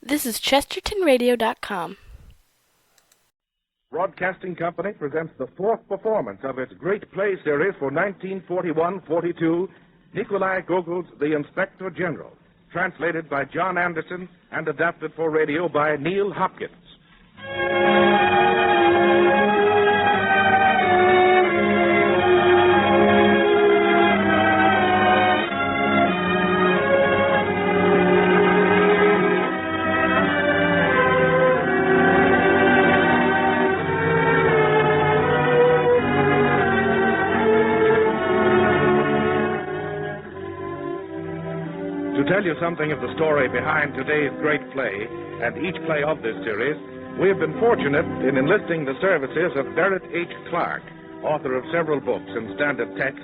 This is ChestertonRadio.com. Broadcasting Company presents the fourth performance of its great play series for 1941-42, Nikolai Gogol's The Inspector General, translated by John Anderson and adapted for radio by Neil Hopkins. To tell you something of the story behind today's great play, and each play of this series, we have been fortunate in enlisting the services of Barrett H. Clark, author of several books in standard text,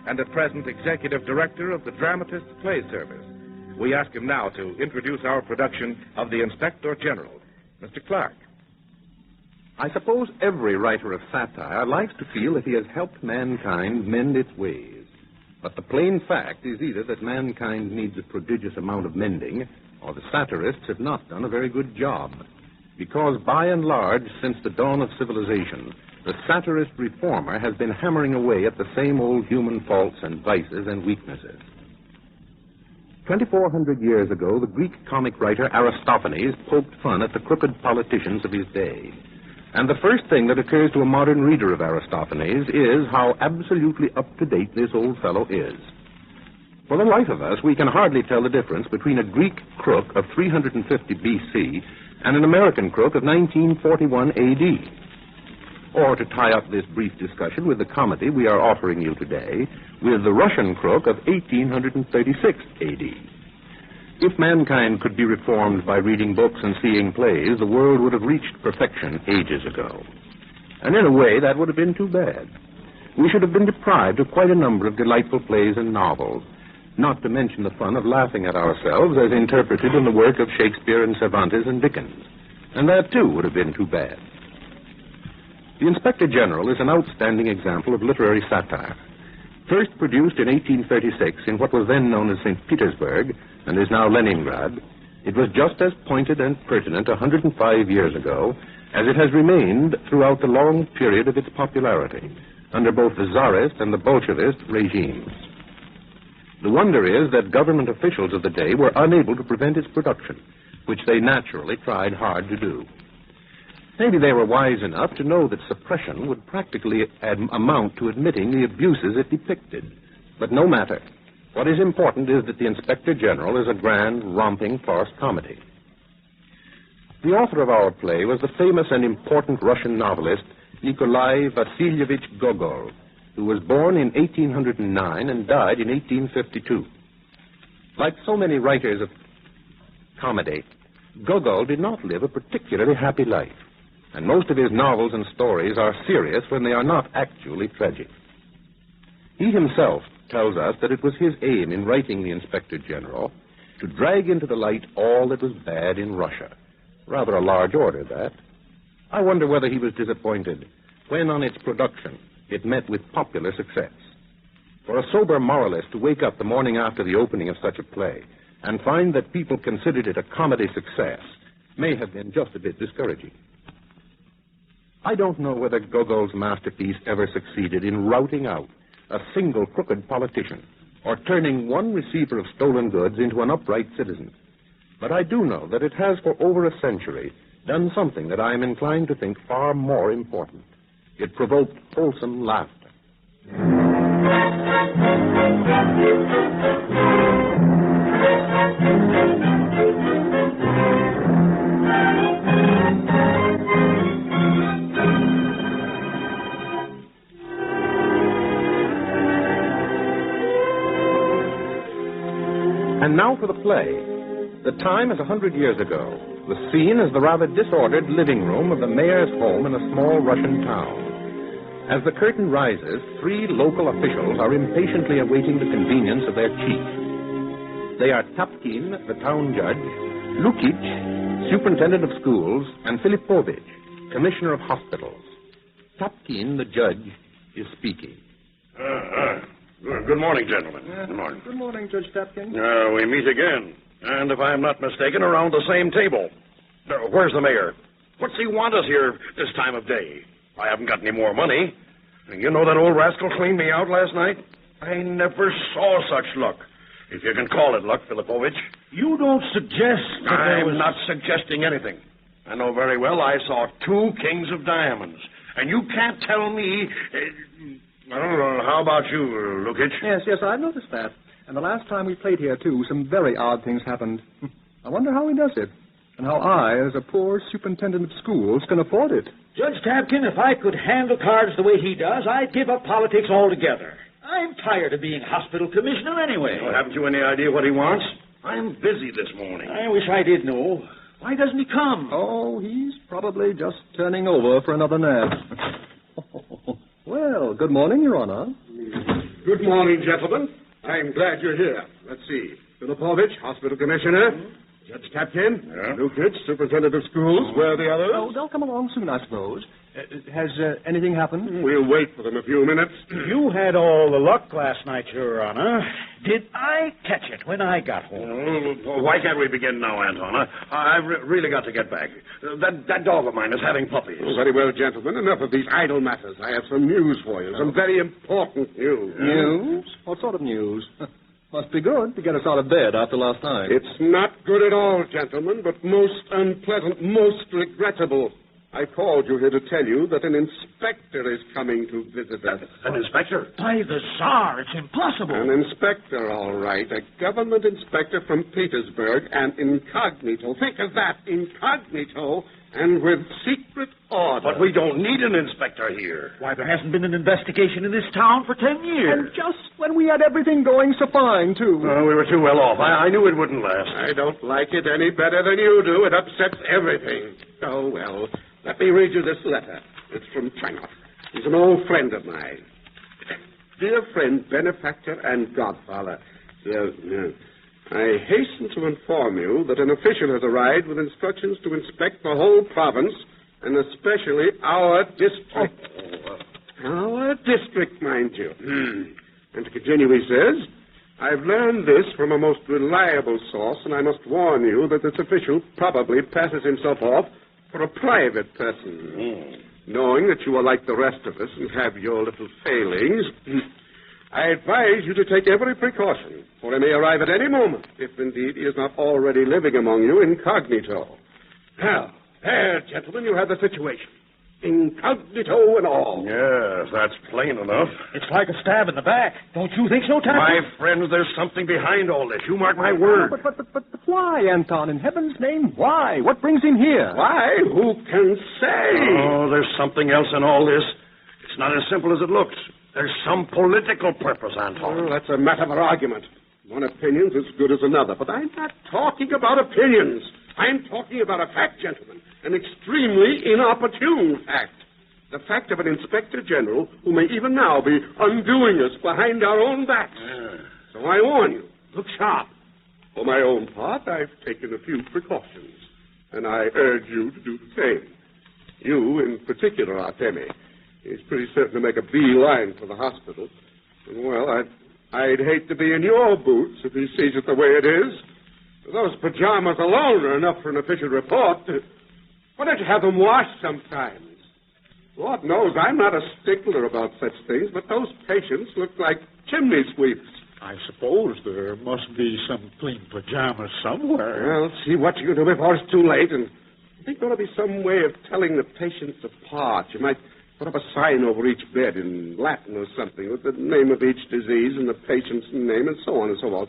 and at present executive director of the Dramatist Play Service. We ask him now to introduce our production of The Inspector General. Mr. Clark. I suppose every writer of satire likes to feel that he has helped mankind mend its ways. But the plain fact is either that mankind needs a prodigious amount of mending, or the satirists have not done a very good job. Because by and large, since the dawn of civilization, the satirist reformer has been hammering away at the same old human faults and vices and weaknesses. 2,400 years ago, the Greek comic writer Aristophanes poked fun at the crooked politicians of his day. And the first thing that occurs to a modern reader of Aristophanes is how absolutely up-to-date this old fellow is. For the life of us, we can hardly tell the difference between a Greek crook of 350 B.C. and an American crook of 1941 A.D. Or, to tie up this brief discussion with the comedy we are offering you today, with the Russian crook of 1836 A.D. If mankind could be reformed by reading books and seeing plays, the world would have reached perfection ages ago. And in a way, that would have been too bad. We should have been deprived of quite a number of delightful plays and novels, not to mention the fun of laughing at ourselves as interpreted in the work of Shakespeare and Cervantes and Dickens. And that, too, would have been too bad. The Inspector General is an outstanding example of literary satire. First produced in 1836 in what was then known as St. Petersburg and is now Leningrad, it was just as pointed and pertinent 105 years ago as it has remained throughout the long period of its popularity under both the Tsarist and the Bolshevist regimes. The wonder is that government officials of the day were unable to prevent its production, which they naturally tried hard to do. Maybe they were wise enough to know that suppression would practically amount to admitting the abuses it depicted. But no matter. What is important is that the Inspector General is a grand, romping farce comedy. The author of our play was the famous and important Russian novelist Nikolai Vasilievich Gogol, who was born in 1809 and died in 1852. Like so many writers of comedy, Gogol did not live a particularly happy life. And most of his novels and stories are serious when they are not actually tragic. He himself tells us that it was his aim in writing The Inspector General to drag into the light all that was bad in Russia. Rather a large order, that. I wonder whether he was disappointed when, on its production, it met with popular success. For a sober moralist to wake up the morning after the opening of such a play and find that people considered it a comedy success may have been just a bit discouraging. I don't know whether Gogol's masterpiece ever succeeded in routing out a single crooked politician or turning one receiver of stolen goods into an upright citizen. But I do know that it has for over a century done something that I am inclined to think far more important. It provoked wholesome laughter. And now for the play. The time is 100 years ago. The scene is the rather disordered living room of the mayor's home in a small Russian town. As the curtain rises, 3 local officials are impatiently awaiting the convenience of their chief. They are Tapkin, the town judge, Lukich, superintendent of schools, and Filipovich, commissioner of hospitals. Tapkin, the judge, is speaking. Good morning, gentlemen. Good morning. Good morning, Judge Tapkin. We meet again. And if I'm not mistaken, around the same table. Where's the mayor? What's he want us here this time of day? I haven't got any more money. You know that old rascal cleaned me out last night? I never saw such luck. If you can call it luck, Filipovich. You don't suggest that I'm not suggesting anything. I know very well I saw 2 kings of diamonds. And you can't tell me... how about you, Lukic? Yes, I noticed that. And the last time we played here, too, some very odd things happened. I wonder how he does it, and how I, as a poor superintendent of schools, can afford it. Judge Tabkin, if I could handle cards the way he does, I'd give up politics altogether. I'm tired of being hospital commissioner anyway. Well, haven't you any idea what he wants? I'm busy this morning. I wish I did know. Why doesn't he come? Oh, he's probably just turning over for another nap. Well, good morning, Your Honor. Good morning, gentlemen. I'm glad you're here. Let's see. Filipovich, hospital commissioner. Judge Tabkin. Lukic, superintendent of schools. Where are the others? Oh, they'll come along soon, I suppose. Has anything happened? We'll wait for them a few minutes. You had all the luck last night, Your Honor. Did I catch it when I got home? Why can't we begin now, Anton? I've really got to get back. That dog of mine is having puppies. Oh, very well, gentlemen. Enough of these idle matters. I have some news for you. Some very important news. News? What sort of news? Must be good to get us out of bed after last night. It's not good at all, gentlemen, but most unpleasant, most regrettable. I called you here to tell you that an inspector is coming to visit us. An inspector? By the Tsar, it's impossible. An inspector, all right. A government inspector from Petersburg, and incognito. Think of that, incognito, and with secret order. But we don't need an inspector here. Why, there hasn't been an investigation in this town for 10 years. And just when we had everything going so fine, too. We were too well off. I knew it wouldn't last. I don't like it any better than you do. It upsets everything. Oh, well, let me read you this letter. It's from China. He's an old friend of mine. Dear friend, benefactor, and godfather. I hasten to inform you that an official has arrived with instructions to inspect the whole province, and especially our district. Our district, mind you. And to continue, he says, I've learned this from a most reliable source, and I must warn you that this official probably passes himself off for a private person. Knowing that you are like the rest of us and have your little failings, I advise you to take every precaution, for he may arrive at any moment, if indeed he is not already living among you incognito. Now, there, gentlemen, you have the situation. Incognito and all. Yes, that's plain enough. It's like a stab in the back. Don't you think so, Tabkin? My friends, there's something behind all this. You mark my word. But why, Anton? In heaven's name, why? What brings him here? Why? Who can say? Oh, there's something else in all this. It's not as simple as it looks. There's some political purpose, Anton. Well, that's a matter for argument. One opinion's as good as another. But I'm not talking about opinions. I'm talking about a fact, gentlemen. An extremely inopportune fact. The fact of an inspector general who may even now be undoing us behind our own backs. So I warn you, look sharp. For my own part, I've taken a few precautions. And I urge you to do the same. You, in particular, Artemi. He's pretty certain to make a beeline for the hospital. And, well, I'd hate to be in your boots if he sees it the way it is. Those pajamas alone are enough for an official report. Why don't you have them washed sometimes? Lord knows I'm not a stickler about such things, but those patients look like chimney sweeps. I suppose there must be some clean pajamas somewhere. Well, see what you can do before it's too late. And I think there ought to be some way of telling the patients apart. You might put up a sign over each bed in Latin or something with the name of each disease and the patient's name and so on and so on.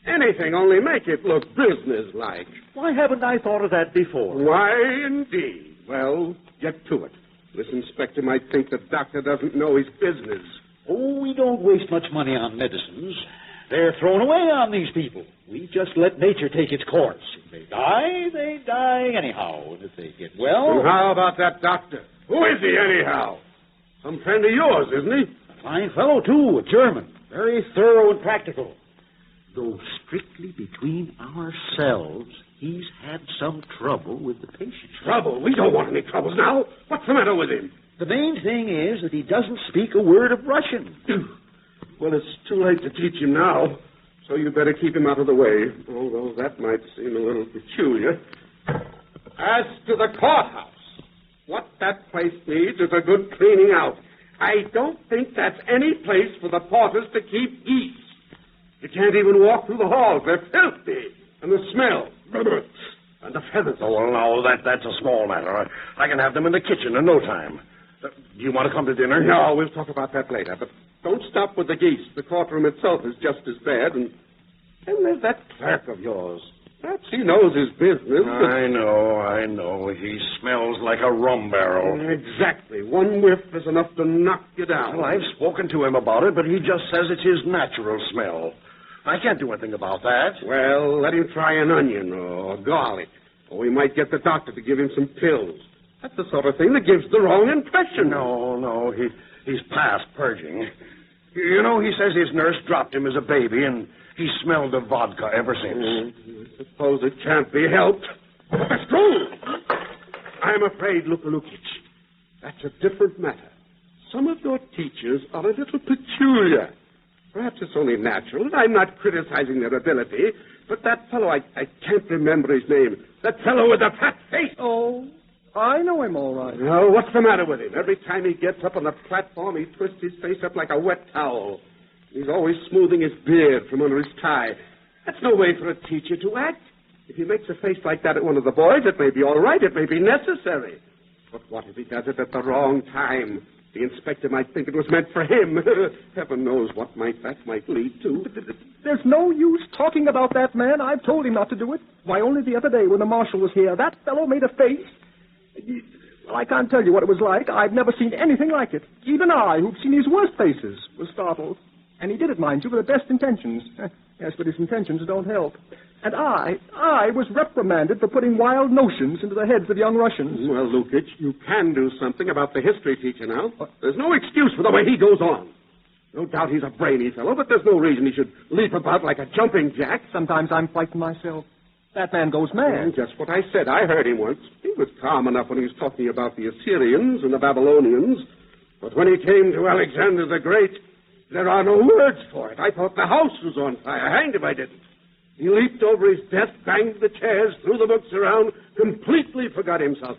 Anything, only make it look businesslike. Why haven't I thought of that before? Why, indeed. Well, get to it. This inspector might think the doctor doesn't know his business. Oh, we don't waste much money on medicines. They're thrown away on these people. We just let nature take its course. If they die anyhow. And if they get well... And how about that doctor? Who is he, anyhow? Some friend of yours, isn't he? A fine fellow, too, a German. Very thorough and practical. Though strictly between ourselves, he's had some trouble with the patient. Trouble? We don't want any troubles now. What's the matter with him? The main thing is that he doesn't speak a word of Russian. Well, it's too late to teach him now. So you'd better keep him out of the way, although that might seem a little peculiar. As to the courthouse, what that place needs is a good cleaning out. I don't think that's any place for the porters to keep geese. You can't even walk through the halls. They're filthy. And the smell. And the feathers. Oh, well, no, that's a small matter. I can have them in the kitchen in no time. Do you want to come to dinner? No, we'll talk about that later. But don't stop with the geese. The courtroom itself is just as bad. And there's that clerk of yours. Perhaps he knows his business. I know. He smells like a rum barrel. Exactly. One whiff is enough to knock you down. Well, I've spoken to him about it, but he just says it's his natural smell. I can't do anything about that. Well, let him try an onion or garlic. Or we might get the doctor to give him some pills. That's the sort of thing that gives the wrong impression. No, he's past purging. You know, he says his nurse dropped him as a baby, and he smelled of vodka ever since. I suppose it can't be helped. That's true. I'm afraid, Lukich, that's a different matter. Some of your teachers are a little peculiar. Perhaps it's only natural, and I'm not criticizing their ability, but that fellow, I can't remember his name. That fellow with the fat face. Oh, I know him all right. No, what's the matter with him? Every time he gets up on the platform, he twists his face up like a wet towel. He's always smoothing his beard from under his tie. That's no way for a teacher to act. If he makes a face like that at one of the boys, it may be all right. It may be necessary. But what if he does it at the wrong time? The inspector might think it was meant for him. Heaven knows what that might lead to. There's no use talking about that man. I've told him not to do it. Why, only the other day when the marshal was here, that fellow made a face. Well, I can't tell you what it was like. I've never seen anything like it. Even I, who've seen his worst faces, was startled. And he did it, mind you, with the best intentions. Yes, but his intentions don't help. And I was reprimanded for putting wild notions into the heads of young Russians. Well, Lukich, you can do something about the history teacher now. There's no excuse for the way he goes on. No doubt he's a brainy fellow, but there's no reason he should leap about like a jumping jack. Sometimes I'm frightened myself. That man goes mad. Just what I said. I heard him once. He was calm enough when he was talking about the Assyrians and the Babylonians. But when he came to Alexander the Great, there are no words for it. I thought the house was on fire. Hanged if I didn't. He leaped over his desk, banged the chairs, threw the books around, completely forgot himself.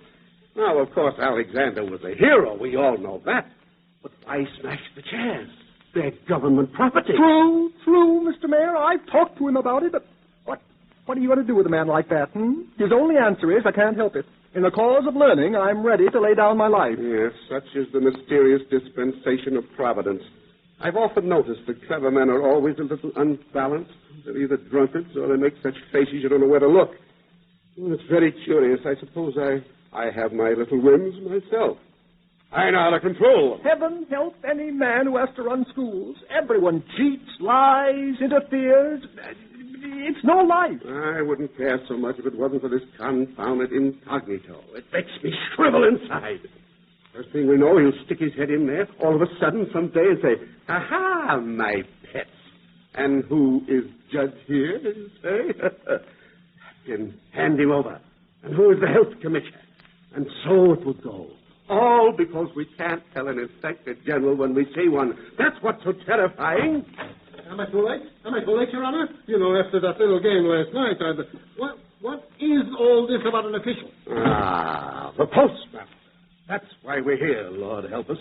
Now, of course, Alexander was a hero. We all know that. But why smash the chairs? They're government property. True, Mr. Mayor. I've talked to him about it, but what are you going to do with a man like that, His only answer is, I can't help it. In the cause of learning, I'm ready to lay down my life. Yes, such is the mysterious dispensation of Providence. I've often noticed that clever men are always a little unbalanced. They're either drunkards or they make such faces you don't know where to look. Well, it's very curious. I suppose I have my little whims myself. I know how to control them. Heaven help any man who has to run schools. Everyone cheats, lies, interferes. It's no life. I wouldn't care so much if it wasn't for this confounded incognito. It makes me shrivel inside. First thing we know, he'll stick his head in there all of a sudden someday and say, "Aha, my pets. And who is judge here, you say?" Can hand him over. And who is the health commissioner? And so it will go. All because we can't tell an inspector general when we see one. That's what's so terrifying. Am I too late, Your Honor? You know, after that little game last night, what is all this about an official? The postman. That's why we're here, Lord help us.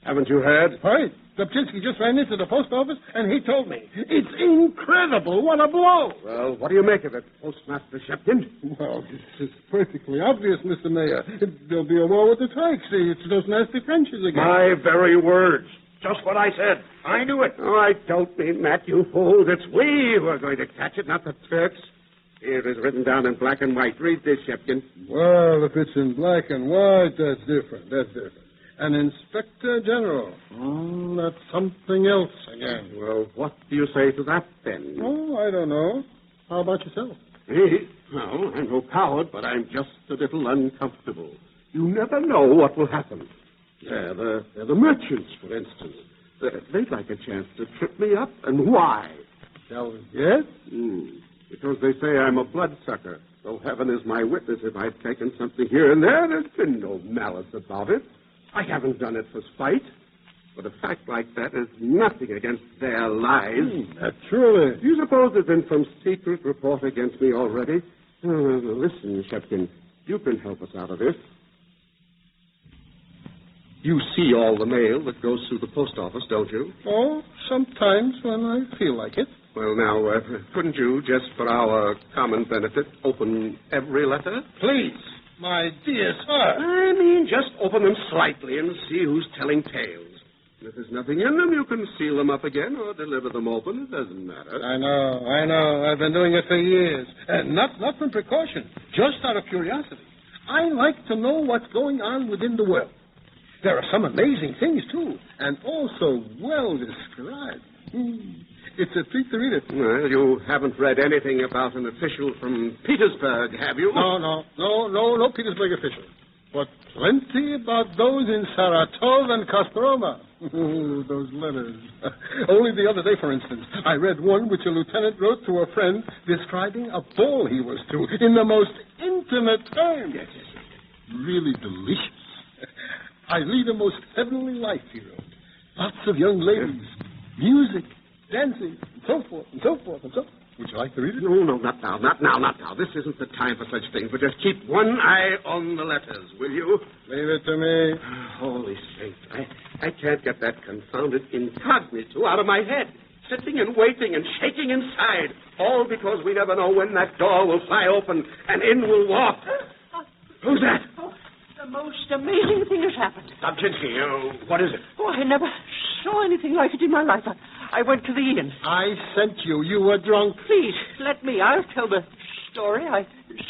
Haven't you heard? Right. Stupidity just ran into the post office, and he told me. It's incredible. What a blow. Well, what do you make of it, Postmaster Shchepkin? Well, it's perfectly obvious, Mr. Mayor. There'll be a war with the Turks. It's those nasty Frenchies again. My very words. Just what I said. I knew it. Oh, I don't mean that, you fools. It's we who are going to catch it, not the Turks. Here it is written down in black and white. Read this, Shchepkin. Well, if it's in black and white, that's different. An inspector general. Oh, that's something else again. Well, what do you say to that, then? Oh, I don't know. How about yourself? Me? No, I'm no coward, but I'm just a little uncomfortable. You never know what will happen. They're the merchants, for instance. They'd like a chance to trip me up, and why? Shall we guess? Because they say I'm a bloodsucker. So heaven is my witness. If I've taken something here and there, there's been no malice about it. I haven't done it for spite. But a fact like that is nothing against their lies. Naturally. Do you suppose there's been some secret report against me already? Listen, Shchepkin, you can help us out of this. You see all the mail that goes through the post office, don't you? Oh, sometimes when I feel like it. Well, now, couldn't you, just for our common benefit, open every letter? Please, my dear sir. I mean, just open them slightly and see who's telling tales. And if there's nothing in them, you can seal them up again or deliver them open. It doesn't matter. I know. I've been doing it for years. And not from precaution, just out of curiosity. I like to know what's going on within the world. There are some amazing things, too, and also well described. It's a treat to read it. Well, you haven't read anything about an official from Petersburg, have you? No Petersburg official. But plenty about those in Saratov and Kostroma. Those letters. Only the other day, for instance, I read one which a lieutenant wrote to a friend describing a ball he was to in the most intimate terms. Yes. Really delicious. I lead a most heavenly life, he wrote. Lots of young ladies, music, dancing, and so forth. Would you like to read it? No, not now. This isn't the time for such things, but just keep one eye on the letters, will you? Leave it to me. Holy saints, I can't get that confounded incognito out of my head. Sitting and waiting and shaking inside, all because we never know when that door will fly open and in will walk. Who's that? The most amazing thing has happened. Dobchinsky, what is it? Oh, I never saw anything like it in my life. I went to the inn. I sent you. You were drunk. Please, let me. I'll tell the story. I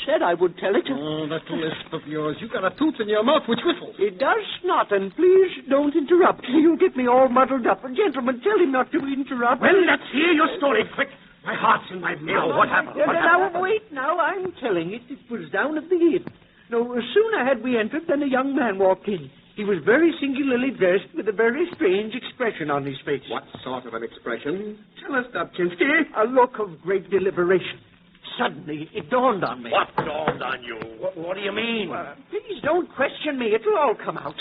said I would tell it. Oh, that lisp of yours. You got a tooth in your mouth which whistles. It does not, and please don't interrupt. You'll get me all muddled up. Gentlemen, tell him not to interrupt. Well, let's hear your story, quick. My heart's in my mouth. What happened? Now, wait, now. I'm telling it. It was down at the inn. No sooner had we entered than a young man walked in. He was very singularly dressed with a very strange expression on his face. What sort of an expression? Tell us, Dobchinsky. A look of great deliberation. Suddenly, it dawned on me. What dawned on you? What do you mean? Please don't question me. It'll all come out.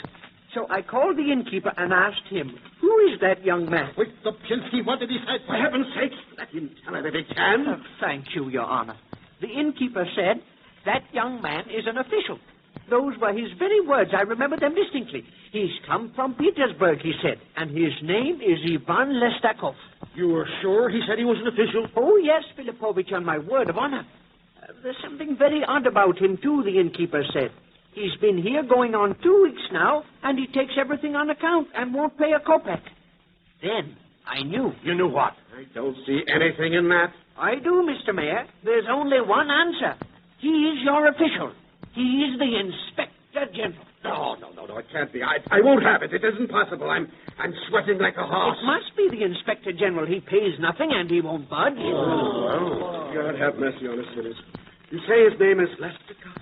So I called the innkeeper and asked him, who is that young man? Wait, Dobchinsky, what did he say? For heaven's sake, let him tell it if he can. Thank you, Your Honor. The innkeeper said, that young man is an official. Those were his very words. I remember them distinctly. He's come from Petersburg, he said, and his name is Ivan Khlestakov. You were sure he said he was an official? Oh, yes, Filipovich, on my word of honor. There's something very odd about him, too, the innkeeper said. He's been here going on 2 weeks now, and he takes everything on account and won't pay a kopeck. Then I knew. You knew what? I don't see anything in that. I do, Mr. Mayor. There's only one answer. He is your official. He is the Inspector General. No, it can't be. I won't have it. It isn't possible. I'm sweating like a horse. It must be the Inspector General. He pays nothing and he won't budge. Oh, God have mercy on us sinners. You say his name is Khlestakov?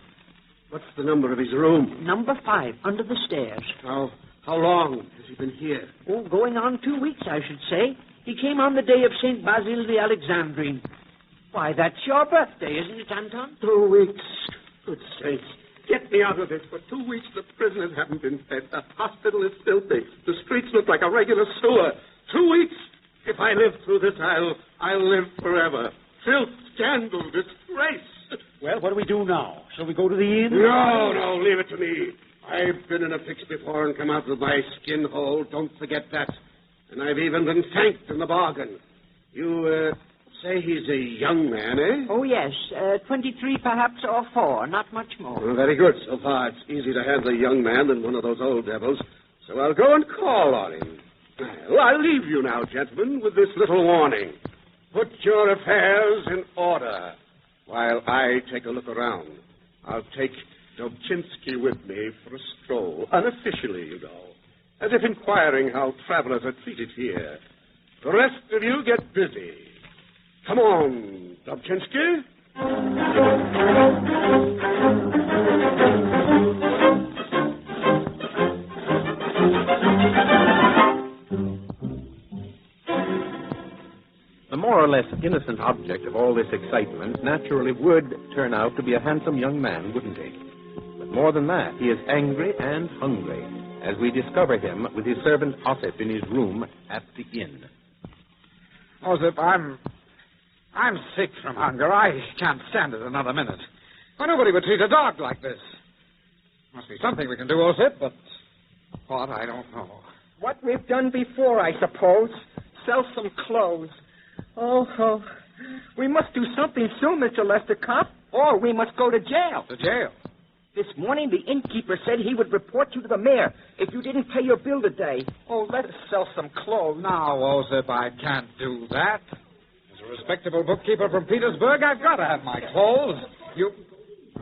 What's the number of his room? Number 5, under the stairs. How long has he been here? Oh, going on 2 weeks, I should say. He came on the day of St. Basil the Alexandrine. Why, that's your birthday, isn't it, Anton? 2 weeks. Good saints. Get me out of this. For 2 weeks, the prisoners haven't been fed. The hospital is filthy. The streets look like a regular sewer. 2 weeks? If I live through this, I'll live forever. Filth, scandal, disgrace. Well, what do we do now? Shall we go to the inn? No, leave it to me. I've been in a fix before and come out with my skin whole. Don't forget that. And I've even been thanked in the bargain. You, say he's a young man, eh? Oh, yes. 23 perhaps, or 4. Not much more. Well, very good. So far, it's easy to handle a young man than one of those old devils. So I'll go and call on him. Well, I'll leave you now, gentlemen, with this little warning. Put your affairs in order while I take a look around. I'll take Dobchinsky with me for a stroll, unofficially, you know, as if inquiring how travelers are treated here. The rest of you get busy. Come on, Dobchinsky. The more or less innocent object of all this excitement naturally would turn out to be a handsome young man, wouldn't he? But more than that, he is angry and hungry. as we discover him with his servant Osip in his room at the inn. Osip, I'm sick from hunger. I can't stand it another minute. Why, nobody would treat a dog like this. Must be something we can do, Osip, but what, I don't know. What we've done before, I suppose. Sell some clothes. Oh. We must do something soon, Mr. Khlestakov, or we must go to jail. To jail? This morning, the innkeeper said he would report you to the mayor if you didn't pay your bill today. Oh, let us sell some clothes. Now, Osip, I can't do that. As a respectable bookkeeper from Petersburg, I've got to have my clothes. You...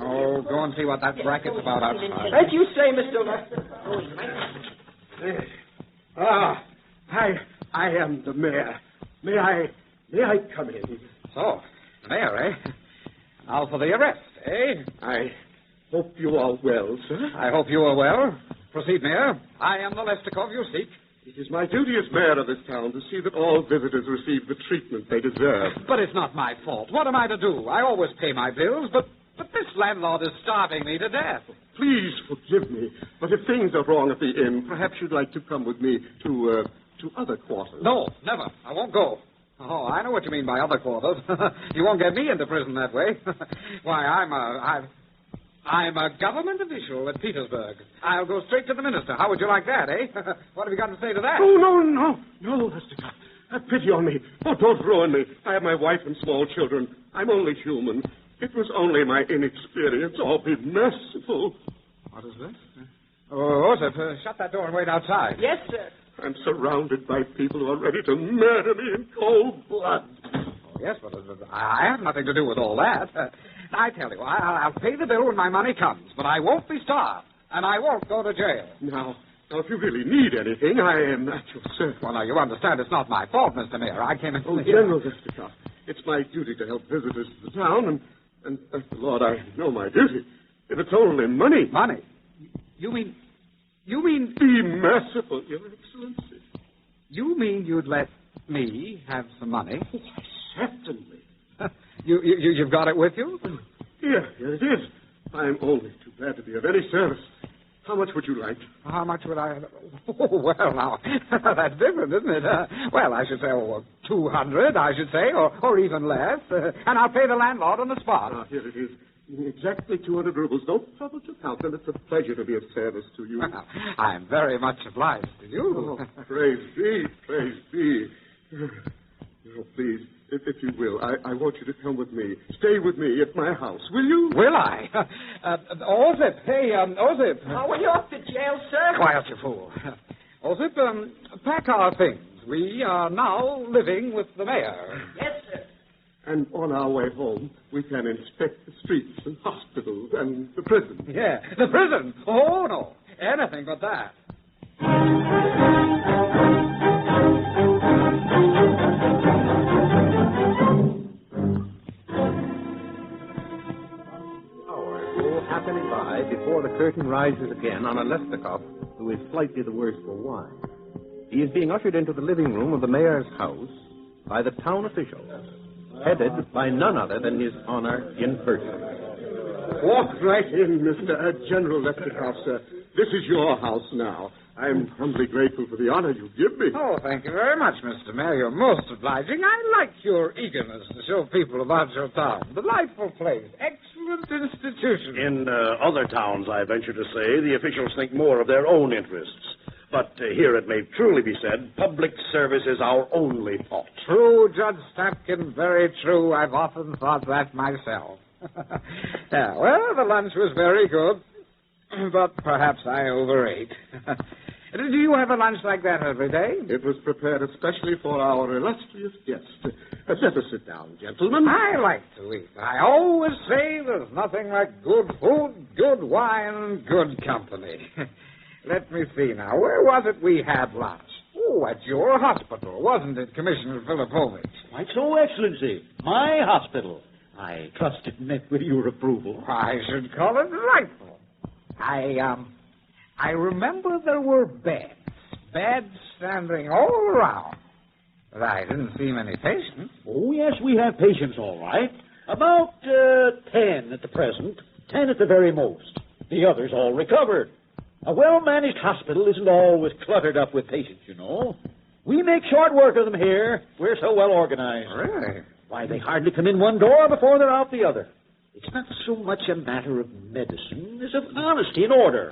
Oh, go and see what that bracket's about outside. As you say, Mr. Lester. I am the mayor. May I come in? So, the mayor, eh? Now for the arrest, eh? I hope you are well, sir. I hope you are well. Proceed, Mayor. I am the Khlestakov you seek. It is my duty as mayor of this town to see that all visitors receive the treatment they deserve. But it's not my fault. What am I to do? I always pay my bills, but this landlord is starving me to death. Please forgive me, but if things are wrong at the inn, perhaps you'd like to come with me to other quarters. No, never. I won't go. Oh, I know what you mean by other quarters. You won't get me into prison that way. Why, I'm a government official at Petersburg. I'll go straight to the minister. How would you like that, eh? What have you got to say to that? Oh, no, Khlestakov. Have pity on me. Oh, don't ruin me. I have my wife and small children. I'm only human. It was only my inexperience. Oh, be merciful. What is this? Oh, Osip, shut that door and wait outside. Yes, sir. I'm surrounded by people who are ready to murder me in cold blood. Oh, yes, but I have nothing to do with all that. I tell you, I'll pay the bill when my money comes, but I won't be starved, and I won't go to jail. Now, if you really need anything, I am at your service. Well, now, you understand it's not my fault, Mr. Mayor. I came in... Oh, General Khlestakov, it's my duty to help visitors to the town, and thank the Lord, I know my duty. If it's only money... Money? You mean... Be merciful, Your Excellency. You mean you'd let me have some money? Certainly. You've got it with you? Here it is. I'm only too glad to be of any service. How much would you like? How much would I... Oh, well, now, that's different, isn't it? Well, I should say, 200, I should say, or even less. And I'll pay the landlord on the spot. Ah, here it is. Exactly 200 rubles. Don't trouble to count them. It's a pleasure to be of service to you. Well, I'm very much obliged to you. Oh, praise be, praise be. Oh, please, if you will, I want you to come with me. Stay with me at my house, will you? Will I? Osip, hey, Osip. Are we off to jail, sir? Quiet, you fool. Osip, pack our things. We are now living with the mayor. Yes, sir. And on our way home, we can inspect the streets and hospitals and the prison. Yeah, the prison? Oh, no. Anything but that. Hours go happily by before the curtain rises again on a Khlestakov who is slightly the worse for wine. He is being ushered into the living room of the mayor's house by the town officials, headed by none other than his honor in person. Walk right in, Mr. General Khlestakov, sir. This is your house now. I'm humbly grateful for the honor you give me. Oh, thank you very much, Mr. Mayor. You're most obliging. I like your eagerness to show people about your town. Delightful place. Excellent institution. In other towns, I venture to say, the officials think more of their own interests. But here it may truly be said, public service is our only thought. True, Judge Shchepkin, very true. I've often thought that myself. Yeah, well, the lunch was very good, but perhaps I overate. Do you have a lunch like that every day? It was prepared especially for our illustrious guest. Let us sit down, gentlemen. I like to eat. I always say there's nothing like good food, good wine, good company. Let me see now. Where was it we had lunch? Oh, at your hospital, wasn't it, Commissioner Filipovich? Quite so, Excellency. My hospital. I trust it met with your approval. I should call it delightful. I remember there were beds standing all around, but I didn't see many patients. Oh, yes, we have patients, all right. About 10 at the present. 10 at the very most. The others all recovered. A well-managed hospital isn't always cluttered up with patients, you know. We make short work of them here. We're so well organized. Really? Why, they hardly come in one door before they're out the other. It's not so much a matter of medicine as of honesty and order.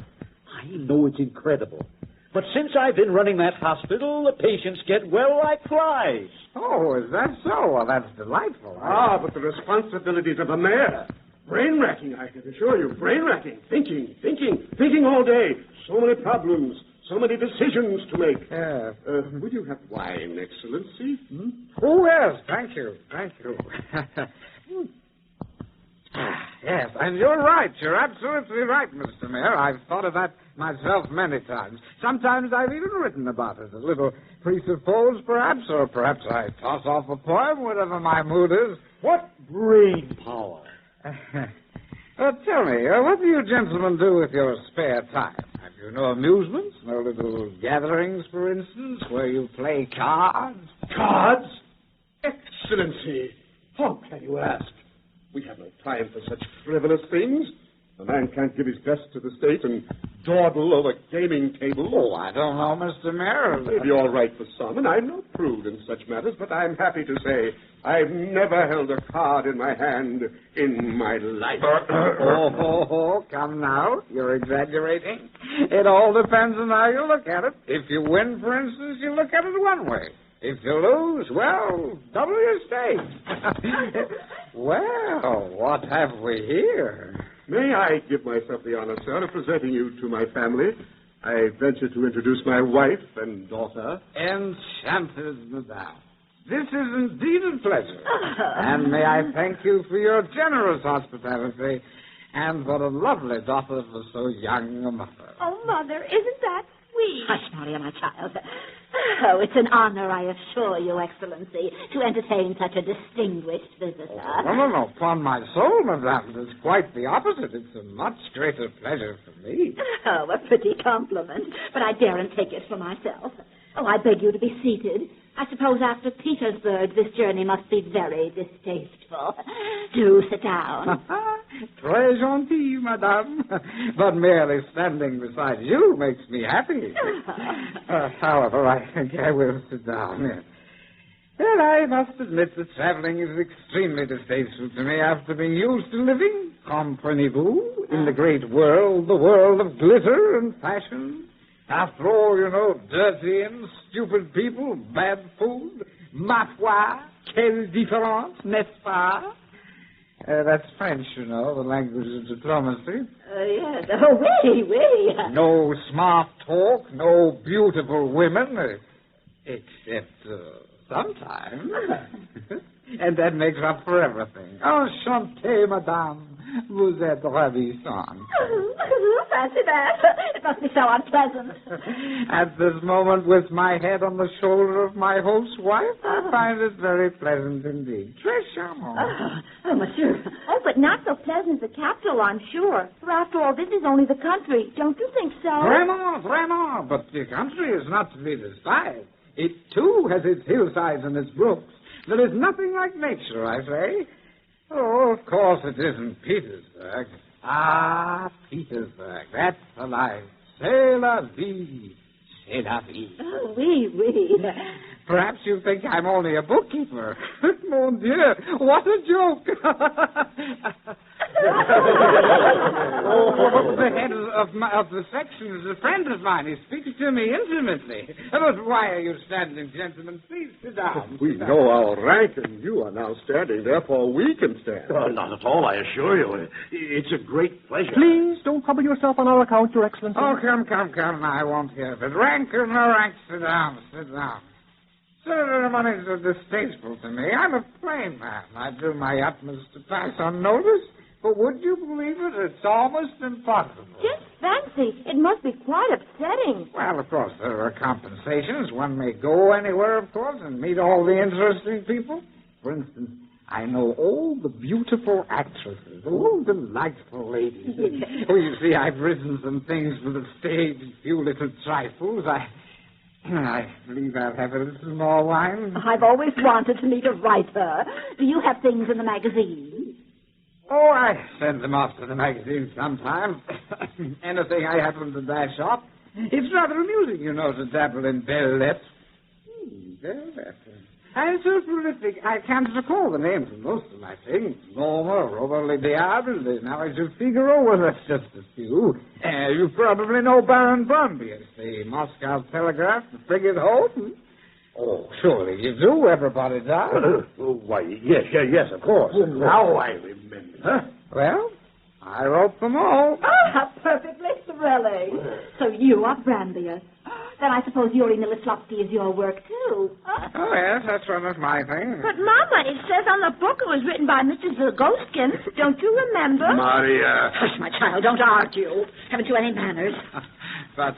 I know it's incredible. But since I've been running that hospital, the patients get well like flies. Oh, is that so? Well, that's delightful. Ah, but the responsibilities of a mayor. Brain-racking, I can assure you. Brain-racking. Thinking all day. So many problems. So many decisions to make. Yes. Would you have wine, Excellency? Oh, yes. Thank you. Yes, and you're right. You're absolutely right, Mr. Mayor. I've thought of that myself many times. Sometimes I've even written about it. A little presupposed, perhaps, or perhaps I toss off a poem, whatever my mood is. What brain power! Tell me, what do you gentlemen do with your spare time? Have you no amusements? No little gatherings, for instance, where you play cards? Cards? Excellency, how can you ask? We have no time for such frivolous things. A man can't give his best to the state and dawdle over gaming tables. Oh, I don't know, Mr. Mayor. Maybe all right for some, and I'm no prude in such matters, but I'm happy to say I've never held a card in my hand in my life. Come now. You're exaggerating. It all depends on how you look at it. If you win, for instance, you look at it one way. If you lose, well, double your stake. Well, what have we here? May I give myself the honor, sir, of presenting you to my family? I venture to introduce my wife and daughter. Enchanted, madame. This is indeed a pleasure. And may I thank you for your generous hospitality and for a lovely daughter for so young a mother. Oh, Mother, isn't that sweet? Hush, Maria, my child. Oh, it's an honor, I assure you, Excellency, to entertain such a distinguished visitor. No. Upon my soul, madame, it's quite the opposite. It's a much greater pleasure for me. Oh, a pretty compliment, but I daren't take it for myself. Oh, I beg you to be seated. I suppose after Petersburg, this journey must be very distasteful. Do sit down. Très gentil, madame. But merely standing beside you makes me happy. However, I think I will sit down. Yes. Well, I must admit that traveling is extremely distasteful to me after being used to living, comprenez-vous, in the great world, the world of glitter and fashion. After all, you know, dirty and stupid people, bad food, ma foi, quelle différence, n'est-ce pas? That's French, you know, the language of diplomacy. Yes. Oh, oui. No smart talk, no beautiful women, except sometimes. And that makes up for everything. Enchanté, madame. Vous êtes ravissante. Fancy that. It must be so unpleasant. At this moment, with my head on the shoulder of my host's wife, I find it very pleasant indeed. Très charmant. Oh, monsieur. Oh, but not so pleasant as the capital, I'm sure. For after all, this is only the country. Don't you think so? Vraiment. But the country is not to be despised. It, too, has its hillsides and its brooks. There is nothing like nature, I say. Oh, of course it isn't Petersburg. Ah, Petersburg. That's the life. C'est la vie. C'est la vie. Oh, oui. Perhaps you think I'm only a bookkeeper. Mon Dieu, what a joke. The head of the section is a friend of mine. He speaks to me intimately. But why are you standing, gentlemen? Please sit down. We know our rank, and you are now standing. Therefore, we can stand. Not at all, I assure you. It's a great pleasure. Please don't trouble yourself on our account, Your Excellency. Oh, come. I won't hear of it. Rank or no rank, sit down. Ceremonies are distasteful to me. I'm a plain man. I do my utmost to pass unnoticed. But would you believe it? It's almost impossible. Just fancy. It must be quite upsetting. Well, of course, there are compensations. One may go anywhere, of course, and meet all the interesting people. For instance, I know all the beautiful actresses, all delightful ladies. You see, I've written some things for the stage, a few little trifles. I believe I'll have a little more wine. I've always wanted to meet a writer. Do you have things in the magazine? Oh, I send them off to the magazine sometimes. anything I happen to dash up. It's rather amusing, you know, to dabble in belles lettres. I'm so prolific, I can't recall the names of most of my things. Norma, Robert Le Diable, the Marriage of Figaro, well, that's just a few. You probably know Baron Brombius, the Moscow Telegraph, the Frigate Hope. Oh, surely you do. Everybody does. Why, yes, of course. Now I remember. Huh? Well, I wrote them all. Ah, perfectly thrilling. So you are Brombius. Then I suppose Yuri Miloslavsky is your work, too. Oh, yes, that's one of my things. But, Mama, it says on the book it was written by Mr. Zagoskin. Don't you remember? Maria. Hush, my child, don't argue. Haven't you any manners? But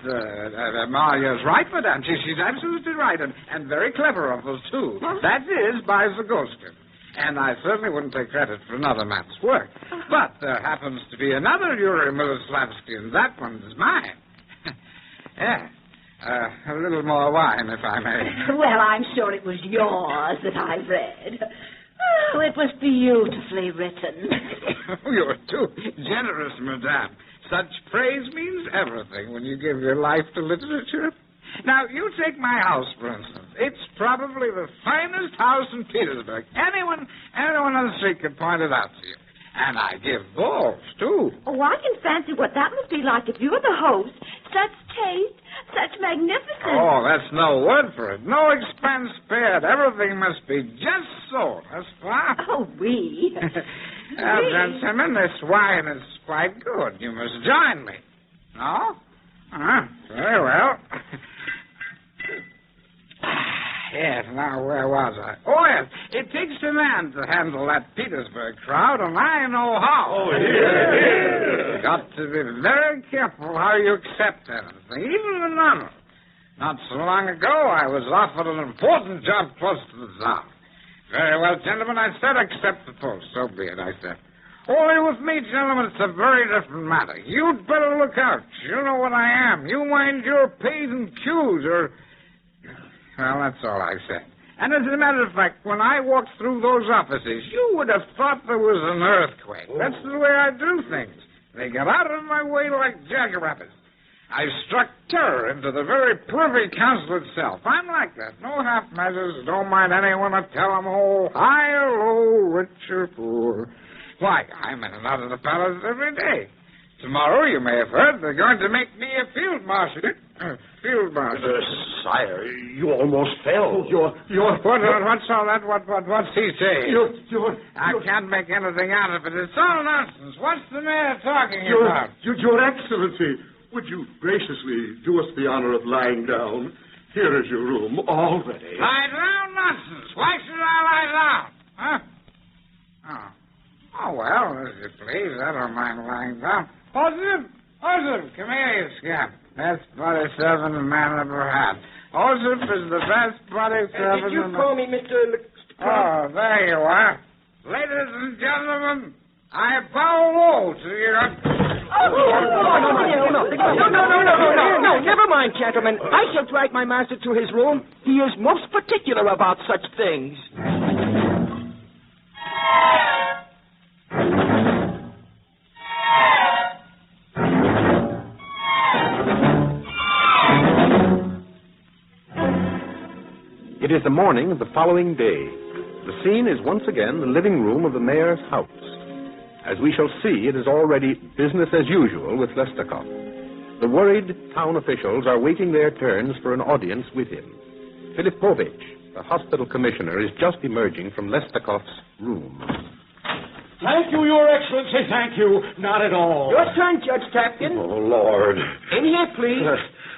Maria's right, Madame. She's absolutely right, and very clever of us, too. Huh? That is by Zagoskin. And I certainly wouldn't take credit for another man's work. But there happens to be another Yuri Miloslavsky, and that one's mine. Yeah. A little more wine, if I may. Well, I'm sure it was yours that I read. Oh, it was beautifully written. You're too generous, Madame. Such praise means everything when you give your life to literature. Now, you take my house, for instance. It's probably the finest house in Petersburg. Anyone on the street could point it out to you. And I give balls, too. Oh, I can fancy what that must be like if you're the host. Such taste, such magnificence. Oh, that's no word for it. No expense spared. Everything must be just so. That's fine. Oh, we. Now, gentlemen, this wine is quite good. You must join me. No? Very well. Yes, now, where was I? Oh, yes, it takes a man to handle that Petersburg crowd, and I know how. Oh, here. Got to be very careful how you accept anything, even the honor. Not so long ago, I was offered an important job close to the Tsar. Very well, gentlemen, I said accept the post. So be it, I said. Only with me, gentlemen, it's a very different matter. You'd better look out. You know what I am. You mind your P's and Q's, or... Well, that's all I said. And as a matter of fact, when I walked through those offices, you would have thought there was an earthquake. That's the way I do things. They get out of my way like jackrabbits. I struck terror into the very Privy Council itself. I'm like that. No half measures. Don't mind anyone to tell them, oh, high or low, rich or poor. Why, I'm in and out of the palace every day. Tomorrow, you may have heard, they're going to make me a field marshal. Field marshal. Sire, you almost fell. What's all that? What's he saying? I can't make anything out of it. It's all nonsense. What's the mayor talking about? Your Excellency, would you graciously do us the honor of lying down? Here is your room, all ready. Lie down? Nonsense. Why should I lie down? Huh? Oh, well, as you please. I don't mind lying down. Osip, come here, you scamp. Best body servant a man ever had. Osip is the best body servant. Did you call me Mr. Oh, there you are. Ladies and gentlemen, I bow low to your... No, never mind, gentlemen. I shall drag my master to his room. He is most particular about such things. It is the morning of the following day. The scene is once again the living room of the mayor's house. As we shall see, it is already business as usual with Khlestakov. The worried town officials are waiting their turns for an audience with him. Filipovich, the hospital commissioner, is just emerging from Khlestakov's room. Thank you, Your Excellency, thank you. Not at all. Your turn, Judge Tapkin. Oh, Lord. In here, please.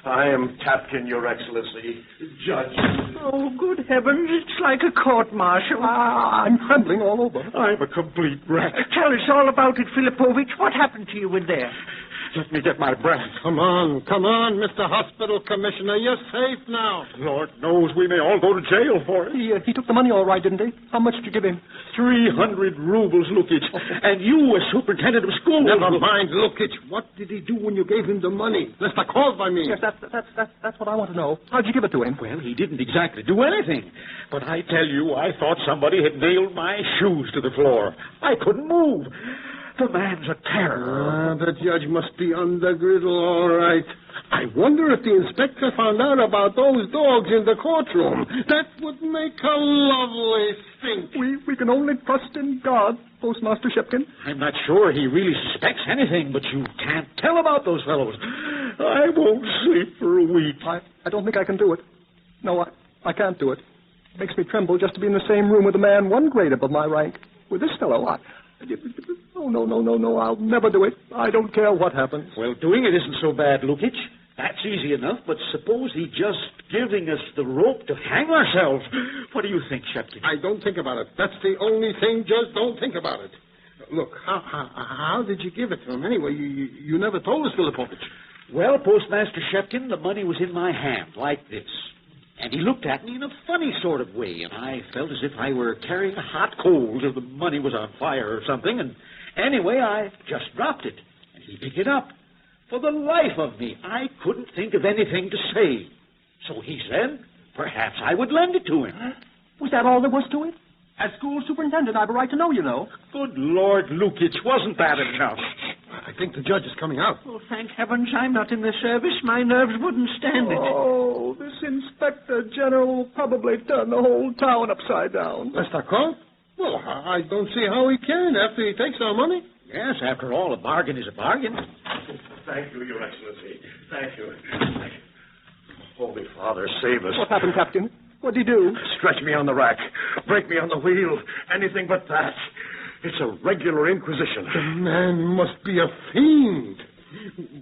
I am Tapkin, Your Excellency. Judge. Oh, good heavens, it's like a court-martial. I'm trembling all over. I'm a complete wreck. Tell us all about it, Filipovich. What happened to you in there? Let me get my breath. Come on, Mr. Hospital Commissioner. You're safe now. Lord knows we may all go to jail for it. He took the money all right, didn't he? How much did you give him? 300 rubles, Lukich. And you were superintendent of schools. Never mind, Lukich. What did he do when you gave him the money? Khlestakov, I mean. Yes, that's what I want to know. How'd you give it to him? Well, he didn't exactly do anything. But I tell you, I thought somebody had nailed my shoes to the floor. I couldn't move. The man's a terror. The judge must be on the griddle, all right. I wonder if the inspector found out about those dogs in the courtroom. That would make a lovely stink. We can only trust in God, Postmaster Shchepkin. I'm not sure he really suspects anything, but you can't tell about those fellows. I won't sleep for a week. I don't think I can do it. No, I can't do it. It makes me tremble just to be in the same room with a man one grade above my rank. With this fellow, Oh, no, I'll never do it. I don't care what happens. Well, doing it isn't so bad, Lukic. That's easy enough, but suppose he's just giving us the rope to hang ourselves. What do you think, Shchepkin? I don't think about it. That's the only thing. Just don't think about it. Look, how did you give it to him anyway? You never told us, Filipovich. Well, Postmaster Shchepkin, the money was in my hand, like this. And he looked at me in a funny sort of way, and I felt as if I were carrying a hot coal till the money was on fire or something, and anyway, I just dropped it, and he picked it up. For the life of me, I couldn't think of anything to say. So he said, perhaps I would lend it to him. Was that all there was to it? As school superintendent, I have a right to know, you know. Good Lord, Lukic, wasn't that enough? I think the judge is coming out. Oh, thank heavens I'm not in the service. My nerves wouldn't stand it. Oh, this Inspector General will probably turn the whole town upside down. Khlestakov? Well, I don't see how he can after he takes our money. Yes, after all, a bargain is a bargain. Thank you, Your Excellency. Thank you. Holy Father, save us. What happened, Captain? What did he do? Stretch me on the rack. Break me on the wheel. Anything but that. It's a regular inquisition. The man must be a fiend.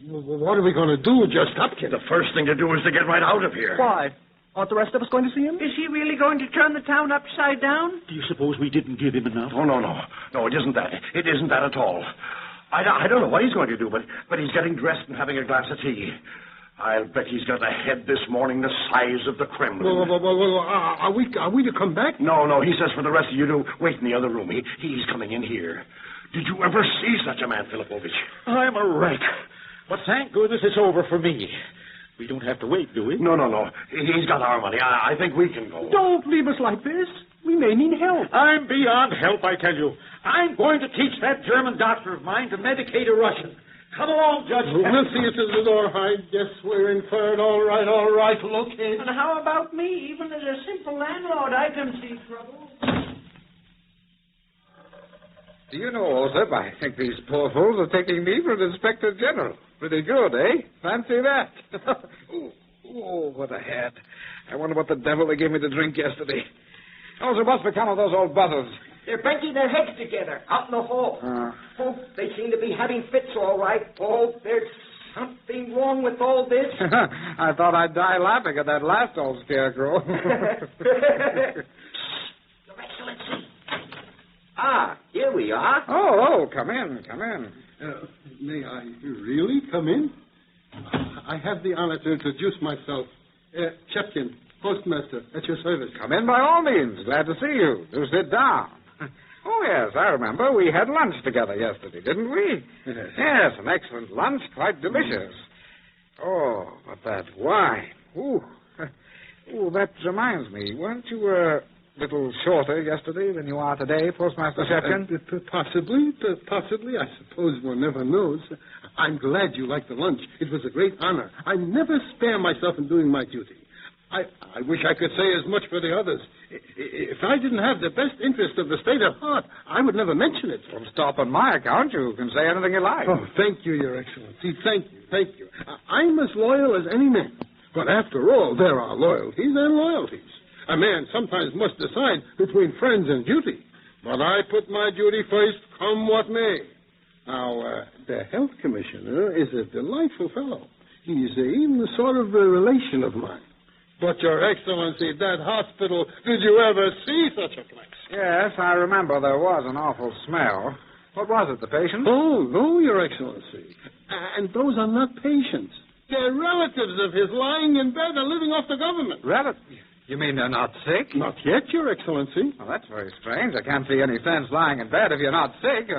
What are we going to do, Judge Hopkins? The first thing to do is to get right out of here. Why? Aren't the rest of us going to see him? Is he really going to turn the town upside down? Do you suppose we didn't give him enough? Oh, no. No, it isn't that. It isn't that at all. I don't know what he's going to do, but he's getting dressed and having a glass of tea. I'll bet he's got a head this morning the size of the Kremlin. Well, are we to come back? No, he says for the rest of you to wait in the other room. He's coming in here. Did you ever see such a man, Filipovich? I'm a wreck. But thank goodness it's over for me. We don't have to wait, do we? No. He's got our money. I think we can go. Don't leave us like this. We may need help. I'm beyond help, I tell you. I'm going to teach that German doctor of mine to medicate a Russian. Come along, Judge. We'll see you to the door. I guess we're in for it. All right. Look in. And how about me? Even as a simple landlord, I can see trouble. Do you know, Osip, I think these poor fools are taking me for an Inspector General. Pretty good, eh? Fancy that. Oh, what a head. I wonder what the devil they gave me to drink yesterday. Osip, what's become of those old buzzards? They're banging their heads together out in the hall. Oh, they seem to be having fits all right. Oh, there's something wrong with all this. I thought I'd die laughing at that last old scarecrow. Your Excellency. Here we are. Oh, come in. May I really come in? I have the honor to introduce myself. Shchepkin, postmaster, at your service. Come in by all means. Glad to see you. Do sit down. Oh, yes, I remember. We had lunch together yesterday, didn't we? Yes, an excellent lunch, quite delicious. Oh, but that wine. Ooh, that reminds me. Weren't you a little shorter yesterday than you are today, Postmaster Shchepkin? Possibly. I suppose one never knows. I'm glad you liked the lunch. It was a great honor. I never spare myself in doing my duty. I wish I could say as much for the others. If I didn't have the best interest of the state at heart, I would never mention it. Well, stop on my account. You can say anything you like. Oh, thank you, Your Excellency. Thank you. I'm as loyal as any man. But after all, there are loyalties and loyalties. A man sometimes must decide between friends and duty. But I put my duty first, come what may. Now, the health commissioner is a delightful fellow. He's even a sort of a relation of mine. But, Your Excellency, that hospital, did you ever see such a place? Yes, I remember there was an awful smell. What was it, the patient? Oh, no, Your Excellency. And those are not patients. They're relatives of his lying in bed and living off the government. Relatives? You mean they're not sick? Not yet, Your Excellency. Well, that's very strange. I can't see any sense lying in bed if you're not sick.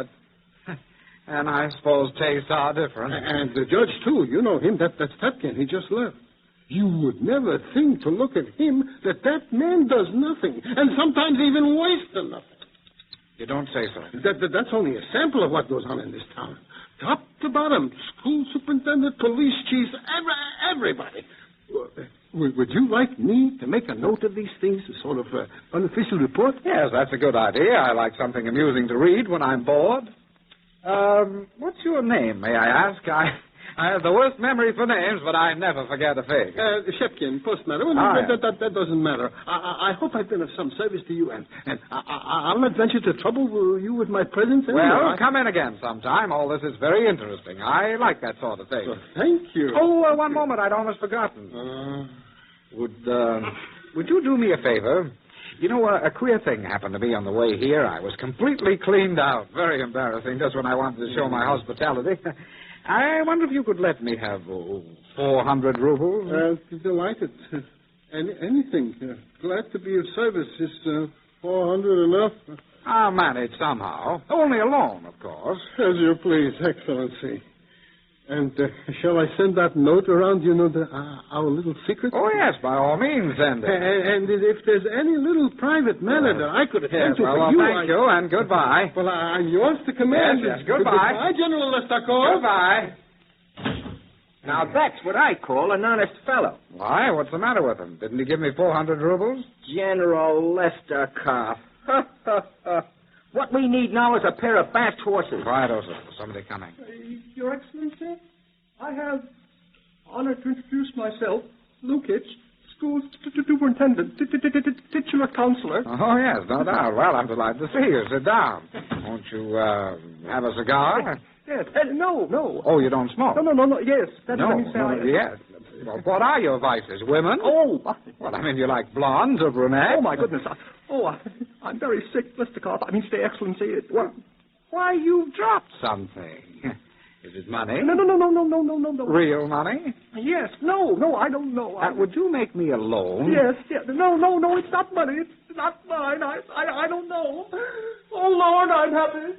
And I suppose tastes are different. And the judge, too. You know him. That's Tepkin. He just left. You would never think to look at him that man does nothing, and sometimes even worse than nothing. You don't say so. That's only a sample of what goes on in this town. Top to bottom, school superintendent, police chiefs, everybody. Would you like me to make a note of these things, a sort of unofficial report? Yes, that's a good idea. I like something amusing to read when I'm bored. What's your name, may I ask? I have the worst memory for names, but I never forget a face. Shchepkin, postmaster. That doesn't matter. I hope I've been of some service to you, and I'll not venture to trouble you with my presence. Well, come in again sometime. All this is very interesting. I like that sort of thing. So, thank you. Oh, one moment. I'd almost forgotten. Would you do me a favor? You know, a queer thing happened to me on the way here. I was completely cleaned out. Very embarrassing, just when I wanted to show my hospitality. I wonder if you could let me have 400 rubles. Delighted. Anything. Glad to be of service. Is 400 enough? I'll manage somehow. Only a loan, of course. As you please, Excellency. And shall I send that note around, our little secret? Oh, yes, by all means, send it. And if there's any little private matter that I could attend to for you... thank you, and goodbye. Well, I'm yours to command. Yes, goodbye. Goodbye, General Khlestakov. Goodbye. Now, that's what I call an honest fellow. Why? What's the matter with him? Didn't he give me 400 rubles? General Khlestakov. What we need now is a pair of fast horses. Quiet, Osa. Somebody coming. Your Excellency, I have honor to introduce myself, Lukic, school superintendent, titular counselor. Oh, yes, no doubt. Well, I'm delighted to see you. Sit down. Won't you have a cigar? Yes. No. Oh, you don't smoke? No. Yes. Yes. Well, what are your vices? Women? Oh. Well, I mean, you like blondes or brunettes? Oh, my goodness. I'm very sick, Khlestakov. Stay, Excellency. Why, you've dropped something. Is it money? No. Real money? Yes. No, I don't know. Would you make me a loan? Yes. No, it's not money. It's not mine. I don't know. Oh, Lord, I'm happy.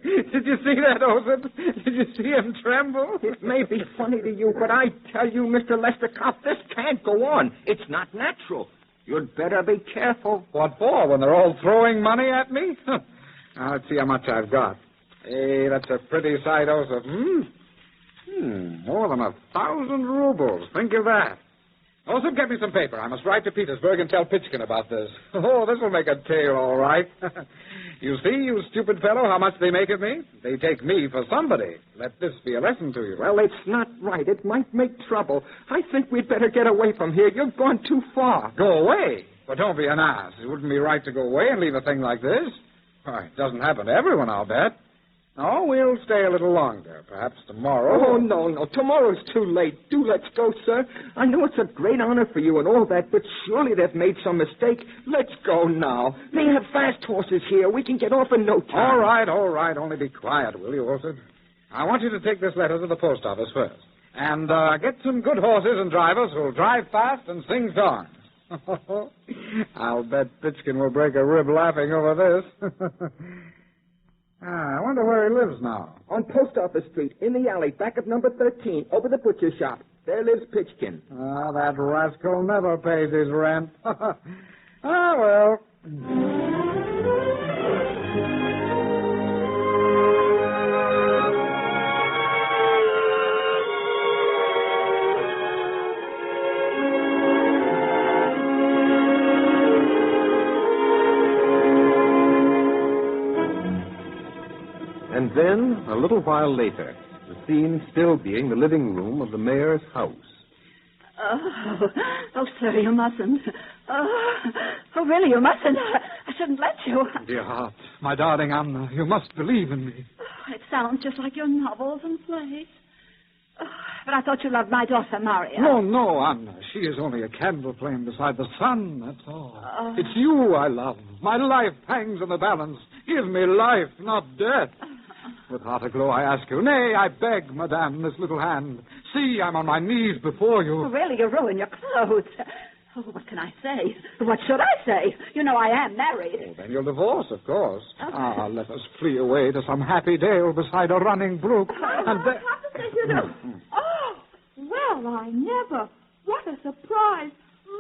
Did you see that, Osa? Did you see him tremble? It may be funny to you, but I tell you, Mr. Khlestakov, this can't go on. It's not natural. You'd better be careful. What for, when they're all throwing money at me? Now, let's see how much I've got. Hey, that's a pretty sight, Osa. More than 1,000 rubles. Think of that. Also, get me some paper. I must write to Petersburg and tell Pushkin about this. Oh, this will make a tale, all right. You see, you stupid fellow, how much they make of me? They take me for somebody. Let this be a lesson to you. Well, it's not right. It might make trouble. I think we'd better get away from here. You've gone too far. Go away? But don't be an ass. It wouldn't be right to go away and leave a thing like this. Why, it doesn't happen to everyone, I'll bet. No, we'll stay a little longer. Perhaps tomorrow. Oh, no. Tomorrow's too late. Do let's go, sir. I know it's a great honor for you and all that, but surely they've made some mistake. Let's go now. They have fast horses here. We can get off in no time. All right. Only be quiet, will you, Wilson? I want you to take this letter to the post office first. And get some good horses and drivers who'll drive fast and sing songs. I'll bet Pushkin will break a rib laughing over this. I wonder where he lives now. On Post Office Street, in the alley, back of number 13, over the butcher shop. There lives Pushkin. That rascal never pays his rent. Well. And then, a little while later, the scene still being the living room of the mayor's house. Oh, sir, you mustn't. Oh, really, you mustn't. I shouldn't let you. Dear heart, my darling Anna, you must believe in me. Oh, it sounds just like your novels and plays. Oh, but I thought you loved my daughter, Maria. No, Anna. She is only a candle flame beside the sun, that's all. It's you I love. My life hangs in the balance. Give me life, not death. With heart aglow, I ask you, nay, I beg, madame, this little hand. See, I'm on my knees before you. Oh, really, you ruin your clothes. Oh, what can I say? What should I say? You know I am married. Oh, then you'll divorce, of course. Let us flee away to some happy dale beside a running brook. And then... Oh, well, I never. What a surprise.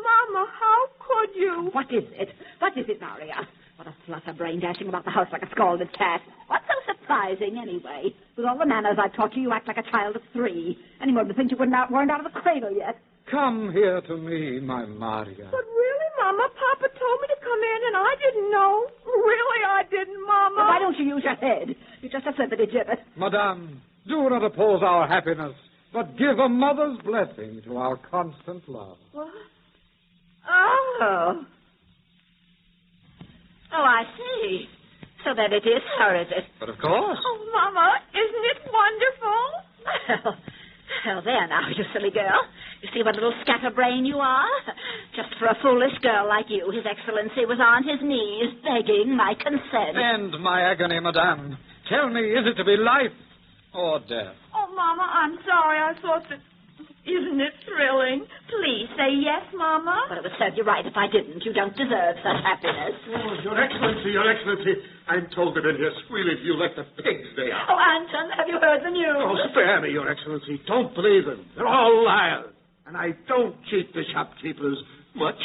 Mama, how could you? What is it? What is it, Maria? What a flutter-brain dashing about the house like a scalded cat. What's so surprising, anyway? With all the manners I've taught you act like a child of 3. Anyone would think you weren't out of the cradle yet. Come here to me, my Maria. But really, Mama, Papa told me to come in, and I didn't know. Really, I didn't, Mama. Well, why don't you use your head? You're just a flippity gibbet. Madame, do not oppose our happiness, but give a mother's blessing to our constant love. What? Oh. Oh, I see. So that it is her, is it? But of course. Oh, Mama, isn't it wonderful? Well, there now, you silly girl. You see what little scatterbrain you are? Just for a foolish girl like you, His Excellency was on his knees begging my consent. End my agony, madame. Tell me, is it to be life or death? Oh, Mama, I'm sorry. I thought that... Isn't it thrilling? Please say yes, Mama. But it would serve you right if I didn't. You don't deserve such happiness. Oh, Your Excellency, I'm told that in here squealing you let the pigs they are. Oh, Anton, have you heard the news? Oh, spare me, Your Excellency. Don't believe them. They're all liars. And I don't cheat the shopkeepers much.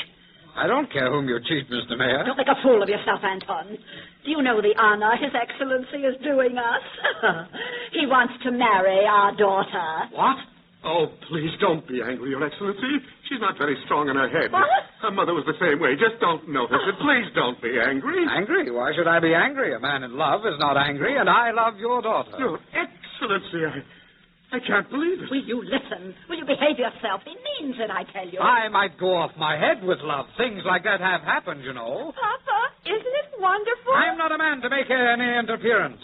I don't care whom you cheat, Mr. Mayor. Don't make a fool of yourself, Anton. Do you know the honor His Excellency is doing us? He wants to marry our daughter. What? Oh, please don't be angry, Your Excellency. She's not very strong in her head. What? Her mother was the same way. Just don't notice it. Please don't be angry. Angry? Why should I be angry? A man in love is not angry, and I love your daughter. Your Excellency, I can't believe it. Will you listen? Will you behave yourself? He means it, I tell you. I might go off my head with love. Things like that have happened, you know. Papa, isn't it wonderful? I'm not a man to make any interference.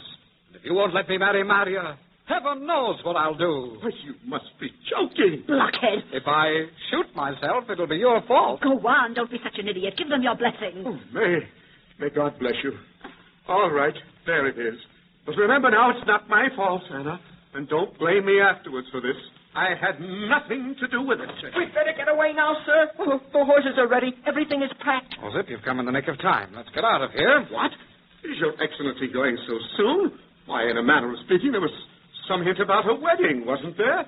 If you won't let me marry Maria, heaven knows what I'll do. Why, you must be joking. Blockhead. If I shoot myself, it'll be your fault. Go on. Don't be such an idiot. Give them your blessing. Oh, may God bless you. All right, there it is. But remember now, it's not my fault, Anna. And don't blame me afterwards for this. I had nothing to do with it. We'd better get away now, sir. Oh, the horses are ready. Everything is packed. Oh, Zip, you've come in the nick of time. Let's get out of here. What? Is Your Excellency going so soon? Why, in a manner of speaking, there was some hint about a wedding, wasn't there?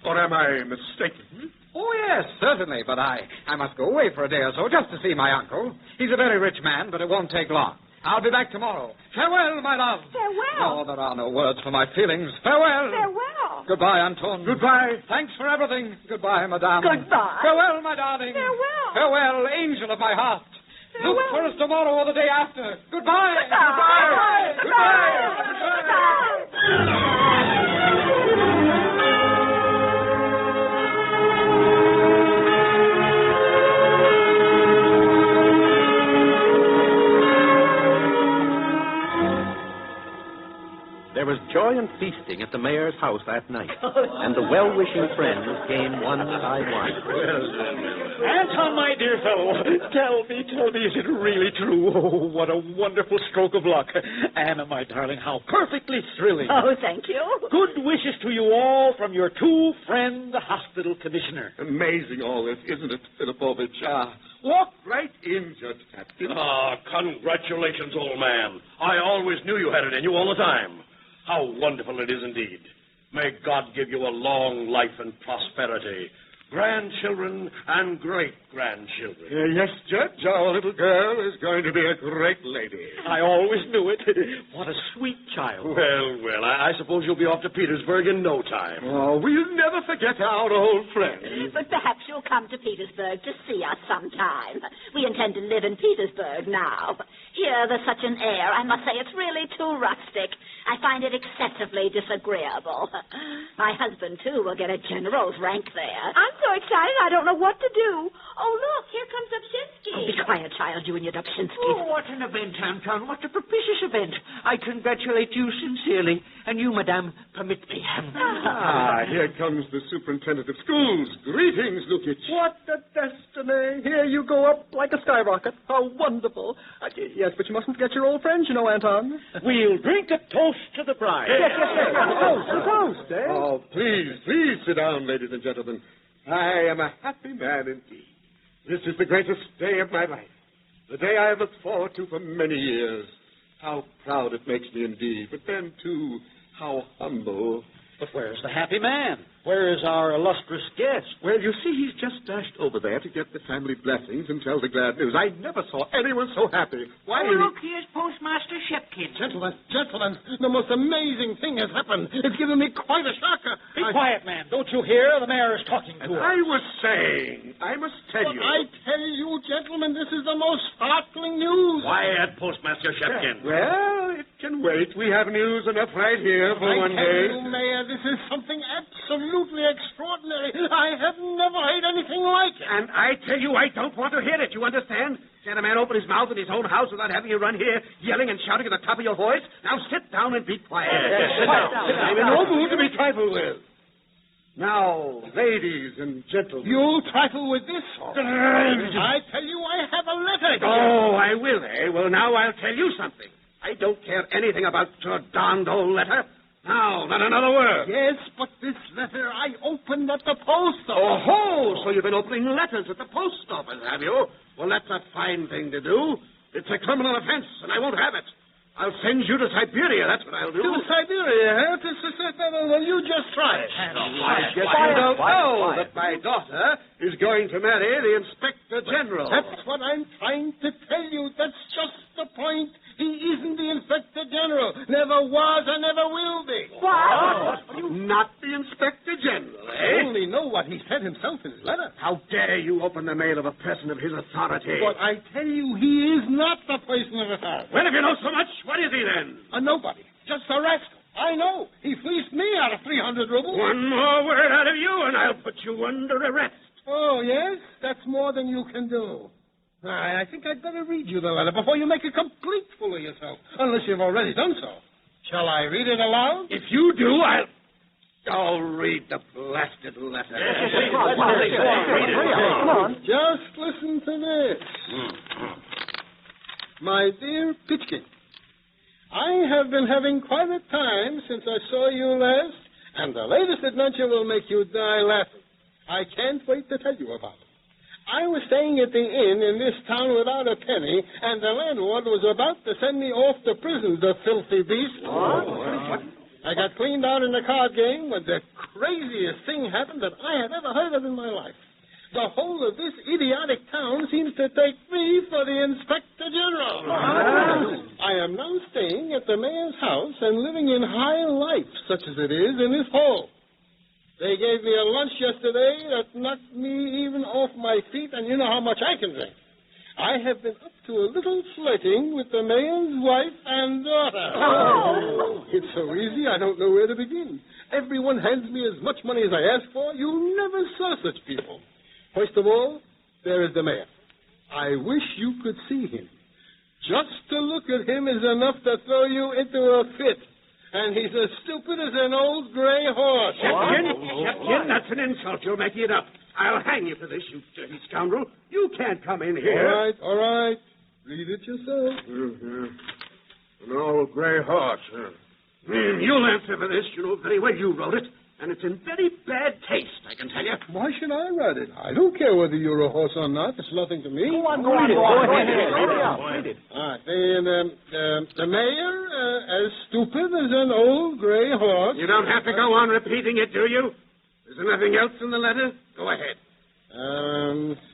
Or am I mistaken? Oh, yes, certainly. But I must go away for a day or so just to see my uncle. He's a very rich man, but it won't take long. I'll be back tomorrow. Farewell, my love. Farewell. No, there are no words for my feelings. Farewell. Farewell. Goodbye, Anton. Goodbye. Thanks for everything. Goodbye, madame. Goodbye. Farewell, my darling. Farewell. Farewell, angel of my heart. Farewell. Look for us tomorrow or the day after. Goodbye. Goodbye. Goodbye. There was joy and feasting at the mayor's house that night, and the well-wishing friends came one by one. Anton, my dear fellow, tell me, is it really true? Oh, what a wonderful stroke of luck. Anna, my darling, how perfectly thrilling. Oh, thank you. Good wishes to you all from your two friends, the hospital commissioner. Amazing all this, isn't it, Filipovich? Walk right in, Judge Captain. Congratulations, old man. I always knew you had it in you all the time. How wonderful it is indeed. May God give you a long life and prosperity, grandchildren and great-grandchildren. Yes, Judge, our little girl is going to be a great lady. I always knew it. What a sweet child. Well, I suppose you'll be off to Petersburg in no time. Oh, we'll never forget our old friend. But perhaps you'll come to Petersburg to see us sometime. We intend to live in Petersburg now. Here, there's such an air. I must say it's really too rustic. I find it excessively disagreeable. My husband, too, will get a general's rank there. I'm so excited I don't know what to do. Oh, look, here comes Dubshinsky. Oh, be quiet, child, you and your Dubshinsky. Oh, what an event, Anton. What a propitious event. I congratulate you sincerely. And you, madame, permit me. Here comes the superintendent of schools. Greetings, Lukich. What a destiny. Here you go up like a skyrocket. How wonderful. Yes, but you mustn't forget your old friends, you know, Anton. We'll drink a toast to the bride. Yes. A toast, eh? Oh, please sit down, ladies and gentlemen. I am a happy man indeed. This is the greatest day of my life. The day I have looked forward to for many years. How proud it makes me indeed. But then, too, how humble. But where's the happy man? Where is our illustrious guest? Well, you see, he's just dashed over there to get the family blessings and tell the glad news. I never saw anyone so happy. Why? Oh, look, here's Postmaster Shchepkin. Gentlemen, the most amazing thing has happened. It's given me quite a shock. Be quiet, man. Don't you hear? The mayor is talking to us. I was saying, I must tell you. I tell you, gentlemen, this is the most startling news. Quiet, Postmaster Shchepkin. Well, it can wait. We have news enough right here for one I day. tell you, Mayor, this is something absolutely extraordinary. I have never heard anything like it. And I tell you, I don't want to hear it. You understand? Can't a man open his mouth in his own house without having you run here yelling and shouting at the top of your voice? Now sit down and be quiet. Sit down. I'm in no mood to be trifled with. Now, ladies and gentlemen. You'll trifle with this? I tell you, I have a letter here. Oh, I will, eh? Well, now I'll tell you something. I don't care anything about your darned old letter. Now, not another word. Yes, but this letter I opened at the post office. Oh, ho! So you've been opening letters at the post office, have you? Well, that's a fine thing to do. It's a criminal offense, and I won't have it. I'll send you to Siberia, that's what I'll do. To Siberia, huh? Well, you just try it. I guess you don't know that my daughter is going to marry the Inspector General. That's what I'm trying to tell you. That's just the point. He isn't the Inspector General. Never was and never will be. What? Not the Inspector General, eh? I only know what he said himself in his letter. How dare you open the mail of a person of his authority? But I tell you, he is not the person of authority. Well, if you know so much, what is he then? A nobody. Just a rascal. I know. He fleeced me out of 300 rubles. One more word out of you, and I'll put you under arrest. Oh, yes? That's more than you can do. I think I'd better read you the letter before you make a complete fool of yourself, unless you've already done so. Shall I read it aloud? If you do, I'll read the blasted letter. Come on. Just listen to this. My dear Pushkin, I have been having quite a time since I saw you last, and the latest adventure will make you die laughing. I can't wait to tell you about it. I was staying at the inn in this town without a penny, and the landlord was about to send me off to prison, the filthy beast. What? I got cleaned out in the card game when the craziest thing happened that I had ever heard of in my life. The whole of this idiotic town seems to take me for the Inspector General. I am now staying at the mayor's house and living in high life, such as it is, in this hall. They gave me a lunch yesterday that knocked me even off my feet, and you know how much I can drink. I have been up to a little flirting with the mayor's wife and daughter. Oh. It's so easy, I don't know where to begin. Everyone hands me as much money as I ask for. You never saw such people. First of all, there is the mayor. I wish you could see him. Just to look at him is enough to throw you into a fit. And he's as stupid as an old gray horse. Shchepkin, that's an insult. You're making it up. I'll hang you for this, you dirty scoundrel. You can't come in here. All right. Read it yourself. An old gray horse. You'll answer for this. You know very well you wrote it. And it's in very bad taste, I can tell you. Why should I write it? I don't care whether you're a horse or not. It's nothing to me. Go ahead. Read it. All right. The mayor, as stupid as an old gray horse. You don't have to go on repeating it, do you? Is there nothing else in the letter? Go ahead.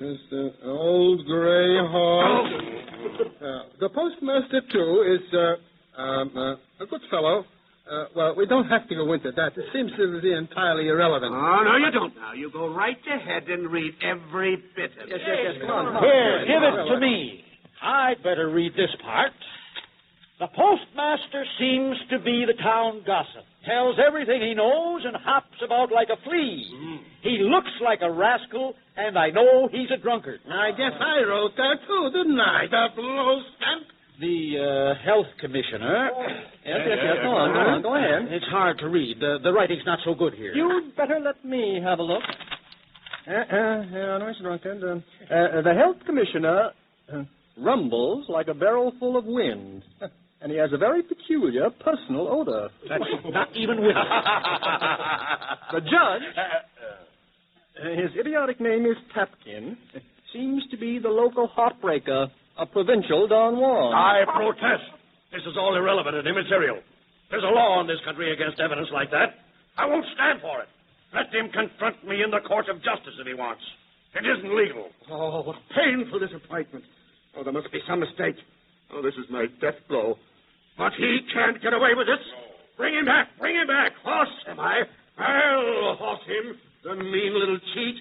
Just an old gray horse. The postmaster, too, is a good fellow. Well, we don't have to go into that. It seems to be entirely irrelevant. Oh, no, you don't now. You go right ahead and read every bit of it. Yes. Come on. Here, give it to me. I'd better read this part. The postmaster seems to be the town gossip. Tells everything he knows and hops about like a flea. He looks like a rascal, and I know he's a drunkard. I guess I wrote that, too, didn't I? The blow stamp. The health commissioner. Yes. Go on. Go ahead. It's hard to read. The writing's not so good here. You'd better let me have a look. No, it's drunkard. The health commissioner rumbles like a barrel full of wind. And he has a very peculiar personal odor. That's not even whiskey. The judge, his idiotic name is Tapkin, seems to be the local heartbreaker, a provincial Don Juan. I protest. This is all irrelevant and immaterial. There's a law in this country against evidence like that. I won't stand for it. Let him confront me in the court of justice if he wants. It isn't legal. Oh, what painful disappointment. Oh, there must be some mistake. Oh, this is my death blow. But he can't get away with this. Bring him back. Bring him back. Horse am I. I'll horse him, the mean little cheat.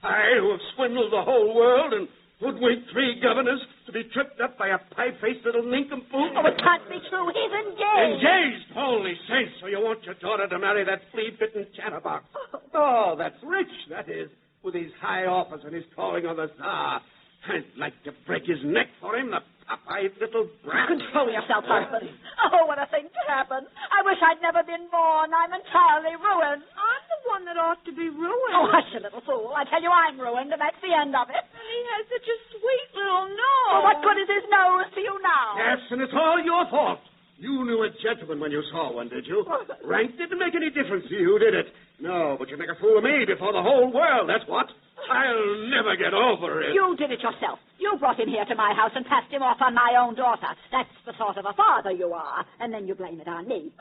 I who have swindled the whole world and hoodwinked 3 governors to be tripped up by a pie-faced little nincompoop. Oh, it can't be true. He's engaged. Engaged? Holy saints. So you want your daughter to marry that flea-bitten chatterbox. Oh, that's rich, that is, with his high office and his calling on the Tsar. I'd like to break his neck for him, the pop-eyed little brat. Control yourself, husband. Oh, what a thing to happen. I wish I'd never been born. I'm entirely ruined. I'm the one that ought to be ruined. Oh, hush, you little fool. I tell you I'm ruined, and that's the end of it. And he has such a sweet little nose. Well, what good is his nose to you now? Yes, and it's all your fault. You knew a gentleman when you saw one, did you? Rank didn't make any difference to you, did it? No, but you make a fool of me before the whole world, that's what. I'll never get over it. You did it yourself. You brought him here to my house and passed him off on my own daughter. That's the sort of a father you are. And then you blame it on me.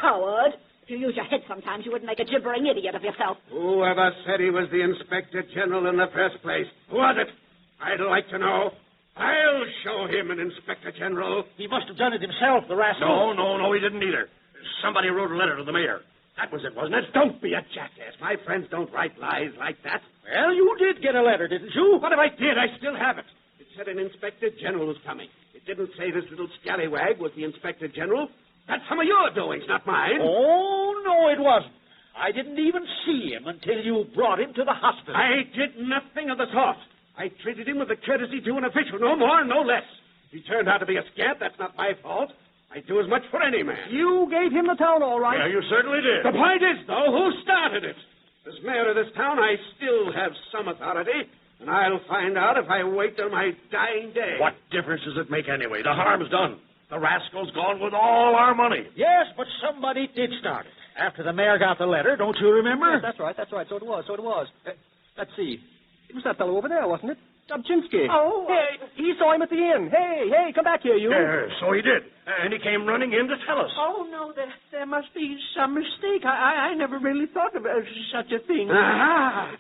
Coward. If you use your head sometimes, you wouldn't make a gibbering idiot of yourself. Whoever said he was the Inspector General in the first place? Who was it? I'd like to know. I'll show him an Inspector General. He must have done it himself, the rascal. No, he didn't either. Somebody wrote a letter to the mayor. That was it, wasn't it? Don't be a jackass. My friends don't write lies like that. Well, you did get a letter, didn't you? What if I did? I still have it. It said an Inspector General was coming. It didn't say this little scallywag was the Inspector General. That's some of your doings, not mine. Oh, no, it wasn't. I didn't even see him until you brought him to the hospital. I did nothing of the sort. I treated him with the courtesy due an official, no more, no less. He turned out to be a scamp. That's not my fault. I'd do as much for any man. You gave him the town, all right. Yeah, you certainly did. The point is, though, who started it? As mayor of this town, I still have some authority, and I'll find out if I wait till my dying day. What difference does it make anyway? The harm's done. The rascal's gone with all our money. Yes, but somebody did start it. After the mayor got the letter, don't you remember? Yes, that's right. So it was. Let's see. It was that fellow over there, wasn't it? Dobchinsky. Oh. Hey, he saw him at the inn. Hey, come back here, you. So he did. And he came running in to tell us. Oh, no, there must be some mistake. I never really thought of such a thing. Aha!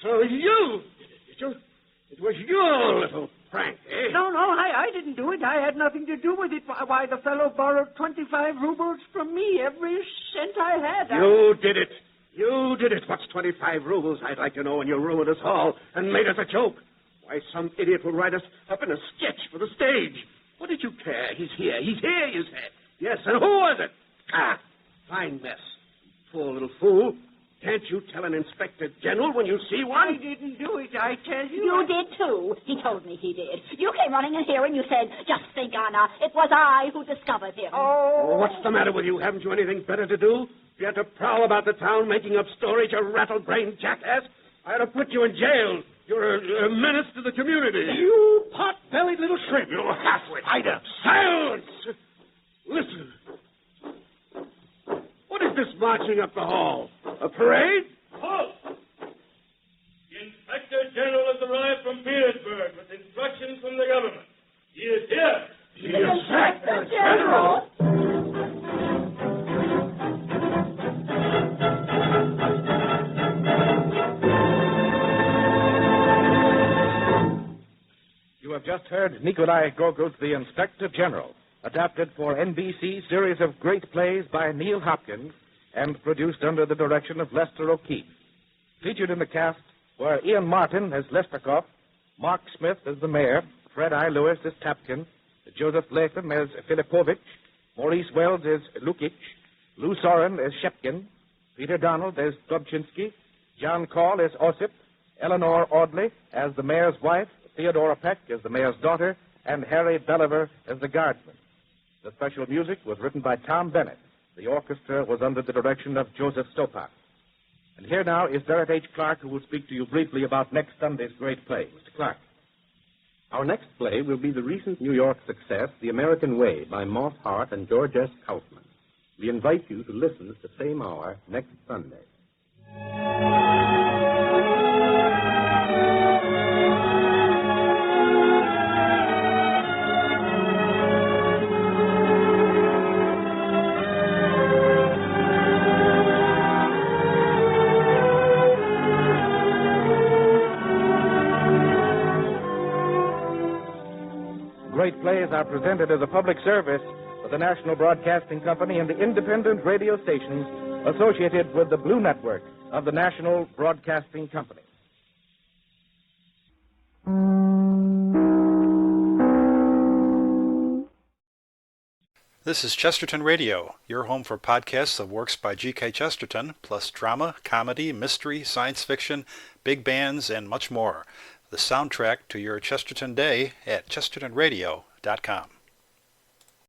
So it was your little prank, eh? No, I didn't do it. I had nothing to do with it. Why, the fellow borrowed 25 rubles from me, every cent I had. You did it. You did it. What's 25 rubles, I'd like to know, and you ruined us all and made us a joke. Why, some idiot will write us up in a sketch for the stage. What did you care? He's here, you said. Yes, and who was it? Fine mess. Poor little fool. Can't you tell an Inspector General when you see one? I didn't do it, I tell you. You did, too. He told me he did. You came running in here and you said, just think, Anna, it was I who discovered him. Oh, what's the matter with you? Haven't you anything better to do? You had to prowl about the town making up stories, you rattle-brained jackass. I ought to put you in jail. You're a menace to the community. You pot-bellied little shrimp. You halfwit. Hide up. Silence! Listen. What is this marching up the hall? A parade? Halt! The Inspector General has arrived from Petersburg with instructions from the government. He is here. The Inspector General? You have just heard Nikolai Gogol's The Inspector General, adapted for NBC series of great plays by Neil Hopkins and produced under the direction of Lester O'Keefe. Featured in the cast were Ian Martin as Khlestakov, Mark Smith as the mayor, Fred I. Lewis as Tapkin, Joseph Latham as Filipovich, Maurice Wells as Lukic, Lou Soren as Shchepkin, Peter Donald as Dobchinsky, John Call as Ossip, Eleanor Audley as the mayor's wife, Theodora Peck as the mayor's daughter, and Harry Belliver as the guardsman. The special music was written by Tom Bennett. The orchestra was under the direction of Joseph Stopak. And here now is Barrett H. Clark, who will speak to you briefly about next Sunday's great play. Mr. Clark. Our next play will be the recent New York success, The American Way, by Moss Hart and George S. Kaufman. We invite you to listen at the same hour next Sunday. plays are presented as a public service for the National Broadcasting Company and the independent radio stations associated with the Blue Network of the National Broadcasting Company. This is Chesterton Radio, your home for podcasts of works by G.K. Chesterton, plus drama, comedy, mystery, science fiction, big bands, and much more. The soundtrack to your Chesterton day at chestertonradio.com.